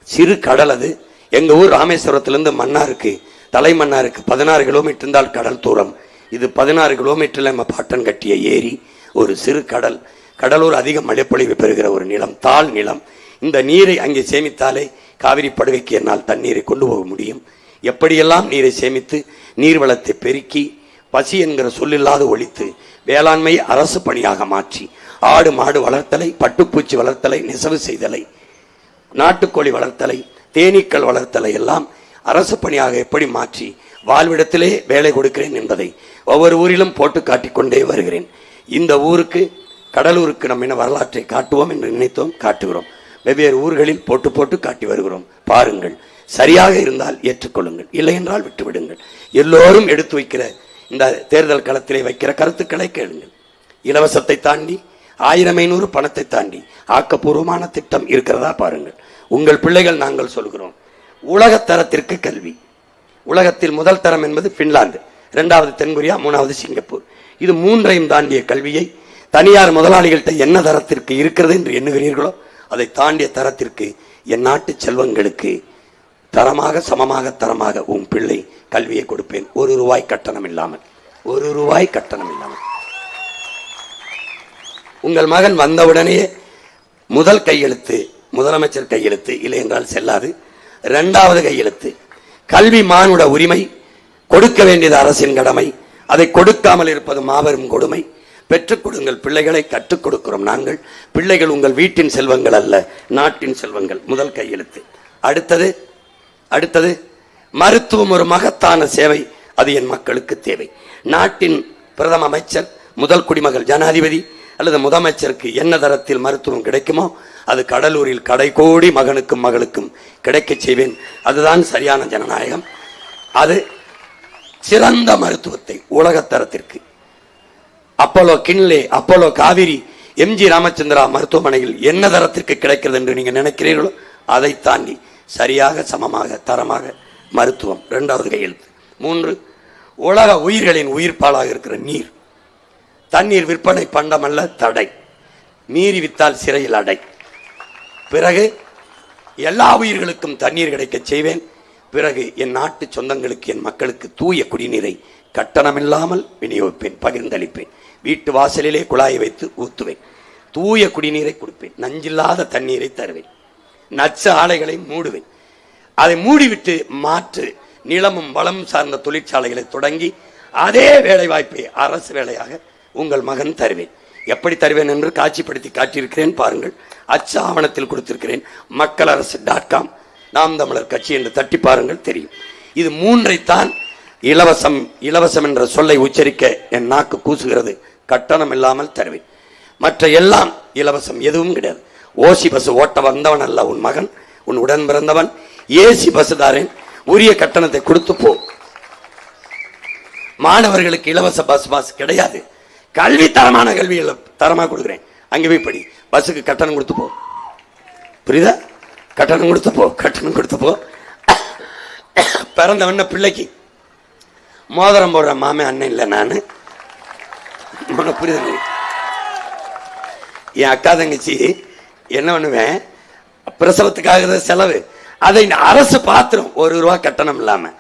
சிறு கடல் அது. எங்க ஊர் ராமேஸ்வரத்திலிருந்து மன்னாருக்கு, தலைமன்னாருக்கு 16 கிலோமீட்டர் இருந்தால் கடல் தூரம். இது 16 கிலோமீட்டர்ல நம்ம பாட்டன் கட்டிய ஏரி, ஒரு சிறு கடல். கடலூர் அதிக மழைப்பொழிவு பெறுகிற ஒரு நிலம், தாழ் நிலம். இந்த நீரை அங்கே சேமித்தாலே காவிரி படுகைக்கு என்னால் தண்ணீரை கொண்டு போக முடியும். எப்படியெல்லாம் நீரை சேமித்து நீர்வளத்தை பெருக்கி பசி என்கிற சொல்லில்லாது ஒழித்து வேளாண்மை அரசு பணியாக மாற்றி ஆடு மாடு வளர்த்தலை, பட்டுப்பூச்சி வளர்த்தலை, நெசவு செய்தலை, நாட்டுக்கோழி வளர்த்தலை, தேனீக்கள் வளர்த்தலை எல்லாம் அரசு பணியாக எப்படி மாற்றி வாழ்விடத்திலே வேலை கொடுக்கிறேன் என்பதை ஒவ்வொரு ஊரிலும் போட்டு காட்டிக்கொண்டே வருகிறேன். இந்த ஊருக்கு, கடலூருக்கு நம்ம என்ன வரலாற்றை காட்டுவோம் என்று நினைத்தோம், காட்டுகிறோம். வெவ்வேறு ஊர்களில் போட்டு போட்டு காட்டி வருகிறோம். பாருங்கள், சரியாக இருந்தால் ஏற்றுக்கொள்ளுங்கள், இல்லை என்றால் விட்டுவிடுங்கள். எல்லோரும் எடுத்து வைக்கிற இந்த தேர்தல் களத்திலே வைக்கிற கருத்துக்களை கேளுங்கள். இலவசத்தை தாண்டி 1500 பணத்தை தாண்டி ஆக்கப்பூர்வமான திட்டம் இருக்கிறதா பாருங்கள். உங்கள் பிள்ளைகள், நாங்கள் சொல்கிறோம், உலக தரத்திற்கு கல்வி. உலகத்தில் முதல் தரம் என்பது பின்லாந்து, 2வது தென்கொரியா, 3வது சிங்கப்பூர். இது 3ஐயும் தாண்டிய கல்வியை தனியார் முதலாளிகள்கிட்ட என்ன தரத்திற்கு இருக்கிறது என்று எண்ணுகிறீர்களோ அதை தாண்டிய தரத்திற்கு என் நாட்டு செல்வங்களுக்கு தரமாக, சமமாக, தரமாக உன் பிள்ளை கல்வியை கொடுப்பேன். 1 ரூபாய் கட்டணம் இல்லாமல், 1 ரூபாய் கட்டணம் இல்லாமல். உங்கள் மகன் வந்தவுடனே முதல் கையெழுத்து முதலமைச்சர் கையெழுத்து, இல்லை என்றால் செல்லாது. 2வது கையெழுத்து கல்வி மானுட உரிமை, கொடுக்க வேண்டியது அரசின் கடமை, அதை கொடுக்காமல் இருப்பது மாபெரும் கொடுமை. பெற்றுக் கொடுங்கள் பிள்ளைகளை, கற்றுக் கொடுக்கிறோம் நாங்கள். பிள்ளைகள் உங்கள் வீட்டின் செல்வங்கள் அல்ல, நாட்டின் செல்வங்கள். முதல் கையெழுத்து. அடுத்தது மருத்துவம் ஒரு மகத்தான சேவை, அது என் மக்களுக்கு தேவை. நாட்டின் பிரதம அமைச்சர், முதல் குடிமகள் ஜனாதிபதி அல்லது முதலமைச்சருக்கு என்ன தரத்தில் மருத்துவம் கிடைக்குமோ அது கடலூரில் கடைகோடி மகனுக்கும் மகளுக்கும் கிடைக்க செய்வேன். அதுதான் சரியான ஜனநாயகம். அது சிறந்த மருத்துவத்தை உலகத்தரத்திற்கு அப்போலோ கின்லே, அப்போலோ காவிரி, எம்ஜி ராமச்சந்திரா மருத்துவமனையில் என்ன தரத்திற்கு கிடைக்கிறது என்று நீங்கள் நினைக்கிறீர்களோ அதை தாண்டி சரியாக, சமமாக, தரமாக மருத்துவம். 2வது கையெழுத்து. 3, உலக உயிர்களின் உயிர்ப்பாலாக இருக்கிற நீர். தண்ணீர் விற்பனை பண்டம் அல்ல, தடை. மீறி வித்தால் சிறையில் அடை. பிறகு எல்லா உயிர்களுக்கும் தண்ணீர் கிடைக்க செய்வேன். பிறகு என் நாட்டு சொந்தங்களுக்கு, என் மக்களுக்கு தூய குடிநீரை கட்டணமில்லாமல் விநியோகிப்பேன், பகிர்ந்தளிப்பேன். வீட்டு வாசலிலே குழாயை வைத்து ஊத்துவேன். தூய குடிநீரை கொடுப்பேன். நஞ்சில்லாத தண்ணீரை தருவேன். நச்ச ஆலைகளை மூடுவேன். அதை மூடிவிட்டு மாற்று நிலமும் வளம் சார்ந்த தொழிற்சாலைகளை தொடங்கி அதே வேலை வாய்ப்பை அரசு வேலையாக உங்கள் மகன் தருவேன். எப்படி தருவேன் என்று காட்சிப்படுத்தி காட்டியிருக்கிறேன், பாருங்கள். அச்ச ஆவணத்தில் கொடுத்திருக்கிறேன். மக்களரசு.com, நாம் தமிழர் கட்சி என்று தட்டி பாருங்கள், தெரியும். இது 3ஐத்தான் இலவசம். இலவசம் என்ற சொல்லை உச்சரிக்க என் நாக்கு கூசுகிறது. கட்டணம் இல்லாமல் தருவேன். மற்ற எல்லாம் இலவசம், எதுவும் கிடையாது. ஓசி பஸ் ஓட்ட வந்தவன் அல்ல உன் மகன், உன் உடன் பிறந்தவன். ஏசி பஸ் தாரேன், உரிய கட்டணத்தை கொடுத்து போ. மாணவர்களுக்கு இலவச பஸ் பாஸ் கிடையாது. கல்வி, தரமான கல்வி தரமா கொடுக்குறேன். அங்கே போய் படி. பஸ்ஸுக்கு கட்டணம் கொடுத்து போ. புரியுதா? கட்டணம் கொடுத்து போ, கட்டணம் கொடுத்து போ. பிறந்தவன பிள்ளைக்கு மோதிரம் போடுற மாமே அண்ணன் இல்லை நான். புரியுது? என் அக்கா தங்கச்சி என்ன பண்ணுவேன், பிரசவத்துக்காக செலவு, அதை அரசு பாத்திரம் 1 ரூபா கட்டணம் இல்லாம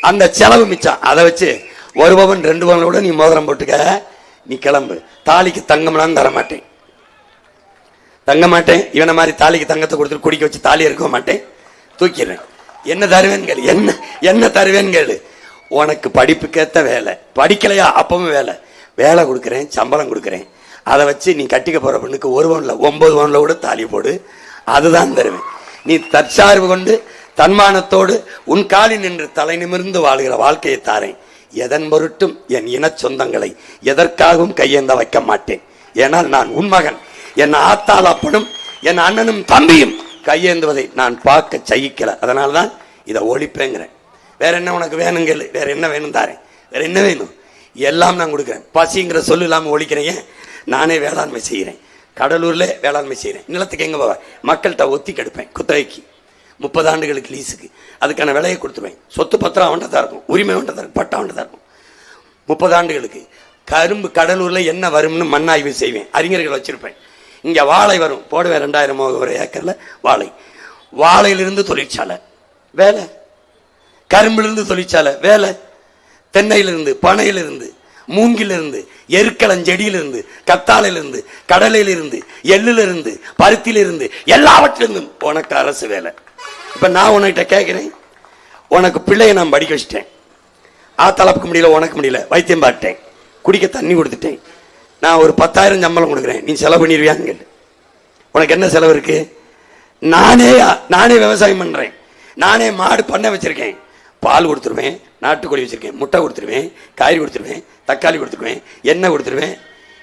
அந்த செலவு மிச்சம். அதை வச்சு 1 பவன் 2 பவனோட நீ மோதிரம் போட்டுக்க, நீ கிளம்பு. தாலிக்கு தங்கம்லாம் தரமாட்டேன், தங்க மாட்டேன். இவனை மாதிரி தாலிக்கு தங்கத்தை கொடுத்துட்டு குடிக்க வச்சு தாலி இருக்க மாட்டேன், தூக்கிடுறேன். என்ன தருவேன் கேளு, என்ன தருவேன் கேளு. உனக்கு படிப்புக்கேற்ற வேலை, படிக்கலையா அப்பவும் வேலை, வேலை கொடுக்குறேன், சம்பளம் கொடுக்குறேன். அதை வச்சு நீ கட்டிக்க போற பெண்ணுக்கு 1 பவன்ல 9 பவன்ல கூட தாலி போடு, அதுதான் தருவேன். நீ தற்சார்பு கொண்டு தன்மானத்தோடு உன் காலில் நின்று தலை நிமிர்ந்து வாழ்கிற வாழ்க்கையை தாரேன். எதன் பொருட்டும் என் இன சொந்தங்களை எதற்காகவும் கையேந்த வைக்க மாட்டேன். ஏனால் நான் உன் மகன். என் ஆத்தால் அப்பனும் என் அண்ணனும் தம்பியும் கையேந்துவதை நான் பார்க்க சகிக்கல. அதனால்தான் இதை ஒழிப்பேங்கிறேன். வேற என்ன உனக்கு வேணும் கேளு, வேற என்ன வேணும் தாரேன். வேற என்ன வேணும் எல்லாம் நான் கொடுக்குறேன். பசிங்கிற சொல்லு இல்லாமல் ஒழிக்கிறேன். நானே வேளாண்மை செய்கிறேன், கடலூர்ல வேளாண்மை செய்கிறேன். நிலத்துக்கு எங்கே போவேன், மக்கள்கிட்ட ஒத்தி கெடுப்பேன். குத்தகைக்கு 30 ஆண்டுகளுக்கு லீஸுக்கு அதுக்கான விலையை கொடுத்துருவேன். சொத்து பத்திரம் அவன்கிட்ட தான் இருக்கும், உரிமை அவன்கிட்ட தான் இருக்கும், பட்டா அவன்கிட்ட தான் இருக்கும். 30 ஆண்டுகளுக்கு கரும்பு கடலூர்ல என்ன வரும்னு மண்ணாய்வு செய்வேன், அறிஞர்கள் வச்சிருப்பேன். இங்க வாழை வரும், போடுவேன் 2000 ஒரு ஏக்கர்ல வாழை. வாழையிலிருந்து தொழிற்சாலை வேலை, கரும்பிலிருந்து தொழிற்சாலை வேலை, தென்னையிலிருந்து பனையிலிருந்து மூங்கிலிருந்து, எருக்களஞ்செடியிலிருந்து, கத்தாழையிலிருந்து, கடலையிலிருந்து, எள்ளிலிருந்து, பருத்திலிருந்து, எல்லாவற்றிலிருந்தும் உனக்கு அரசு வேலை. இப்ப நான் உன்கிட்ட கேட்கிறேன், உனக்கு பிள்ளைய நான் படிக்க வச்சிட்டேன், ஆத்தளப்புக்கு முடியல, உனக்கு முடியல, வைத்தியம் பார்த்தேன், குடிக்க தண்ணி கொடுத்துட்டேன், நான் ஒரு 10,000 சம்பளம் கொடுக்குறேன், நீ செலவு பண்ணிடுவியான்னு கேட்டு. உனக்கு என்ன செலவு இருக்கு? நானே விவசாயம் பண்றேன், நானே மாடு பண்ண வச்சிருக்கேன், பால் கொடுத்துருவேன், நாட்டுக்கோழி வச்சிருக்கேன், முட்டை கொடுத்துருவேன், காய்கறி கொடுத்துருவேன், தக்காளி கொடுத்துருவேன், எண்ணெய் கொடுத்துருவேன்,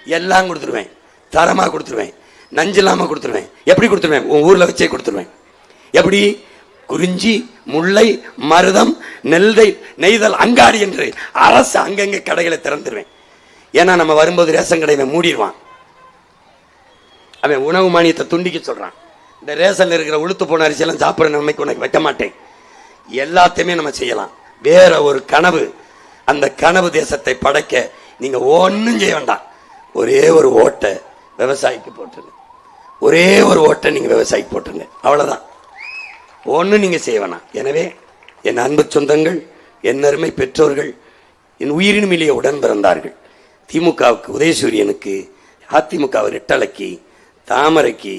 எல்லாம் கொடுத்துருவேன், தரமாக கொடுத்துருவேன், நஞ்சு இல்லாமல் கொடுத்துருவேன். எப்படி கொடுத்துருவேன்? உன் ஊரில் வச்சே கொடுத்துருவேன். எப்படி? குறிஞ்சி, முல்லை, மருதம், நெய்தல், அங்காடி என்று அரசு அங்கங்கே கடைகளை திறந்துருவேன். ஏன்னா நம்ம வரும்போது ரேஷன் கடையை மூடிடுவான். அவன் உணவு மானியத்தை துண்டிக்க சொல்றான். இந்த ரேஷன்ல இருக்கிற உளுத்து போன அரிசியெல்லாம் சாப்பிட்ற நிலைமைக்கு உனக்கு வைக்க மாட்டேன். எல்லாத்தையுமே நம்ம செய்யலாம். வேற ஒரு கனவு, அந்த கனவு தேசத்தை படைக்க நீங்க ஒன்னும் செய்ய வேண்டாம். ஒரே ஒரு ஓட்டை விவசாயிக்கு போட்டுருங்க. ஒரே ஒரு ஓட்டை நீங்க விவசாயிக்கு போட்டுருங்க. அவ்வளவுதான். ஒன்னும் நீங்க செய்ய வேணாம். எனவே என் அன்பு சொந்தங்கள், என் அருமை பெற்றோர்கள், என் உயிரினுமிலேயே உடன் பிறந்தார்கள். திமுகவுக்கு உதயசூரியனுக்கு, அதிமுக ரெட்டலைக்கு, தாமரைக்கு,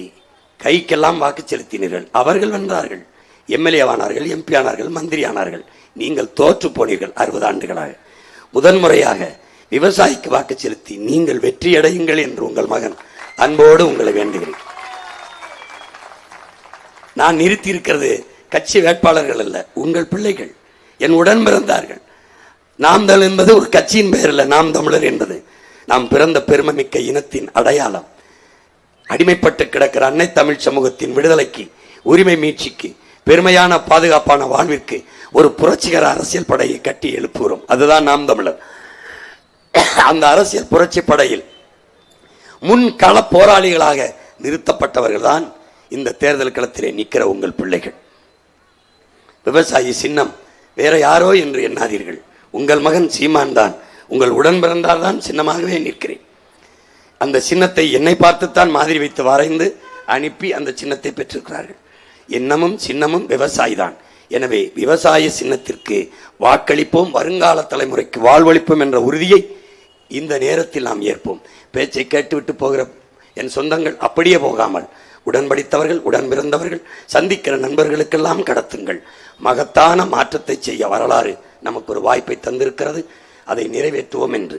கைக்கெல்லாம் வாக்கு செலுத்தினீர்கள். அவர்கள் வென்றார்கள், எம்எல்ஏ ஆனார்கள், எம்பி ஆனார்கள், மந்திரி ஆனார்கள். நீங்கள் தோற்று போனீர்கள் 60 ஆண்டுகளாக. முதன்முறையாக விவசாயிக்கு வாக்கு செலுத்தி நீங்கள் வெற்றி அடையுங்கள் என்று உங்கள் மகன் அன்போடு உங்களை வேண்டுகிறேன். நான் நிறுத்தி இருக்கிறது கட்சி வேட்பாளர்கள் அல்ல, உங்கள் பிள்ளைகள், என் உடன் பிறந்தார்கள். நாம் தமிழ் என்பது ஒரு கட்சியின் பெயர் அல்ல. நாம் தமிழர் என்பது நாம் பிறந்த பெருமைமிக்க இனத்தின் அடையாளம். அடிமைப்பட்டு கிடக்கிற அன்னை தமிழ் சமூகத்தின் விடுதலைக்கு, உரிமை மீட்சிக்கு, பெருமையான பாதுகாப்பான வாழ்விற்கு ஒரு புரட்சிகர அரசியல் படையை கட்டி எழுப்புகிறோம். அதுதான் நாம் தமிழர். அந்த அரசியல் புரட்சி படையில் முன் கள போராளிகளாக நிறுத்தப்பட்டவர்கள் தான் இந்த தேர்தல் களத்திலே நிற்கிற உங்கள் பிள்ளைகள். விவசாயி சின்னம் வேற யாரோ என்று எண்ணாதீர்கள். உங்கள் மகன் சீமான் தான், உங்கள் உடன் பிறந்தால் தான் சின்னமாகவே நிற்கிறேன். அந்த சின்னத்தை என்னை பார்த்துத்தான் மாதிரி வைத்து வரைந்து அனுப்பி அந்த சின்னத்தை பெற்றிருக்கிறார்கள். எண்ணமும் சின்னமும் விவசாயி தான். எனவே விவசாய சின்னத்திற்கு வாக்களிப்போம், வருங்கால தலைமுறைக்கு வாழ்வளிப்போம் என்ற உறுதியை இந்த நேரத்தில் நாம் ஏற்போம். பேச்சை கேட்டுவிட்டு போகிற என் சொந்தங்கள் அப்படியே போகாமல், உடன் படித்தவர்கள், உடன் பிறந்தவர்கள், சந்திக்கிற நண்பர்களுக்கெல்லாம் கடத்துங்கள். மகத்தான மாற்றத்தை செய்ய வரலாறு நமக்கு ஒரு வாய்ப்பை தந்திருக்கிறது. அதை நிறைவேற்றுவோம் என்று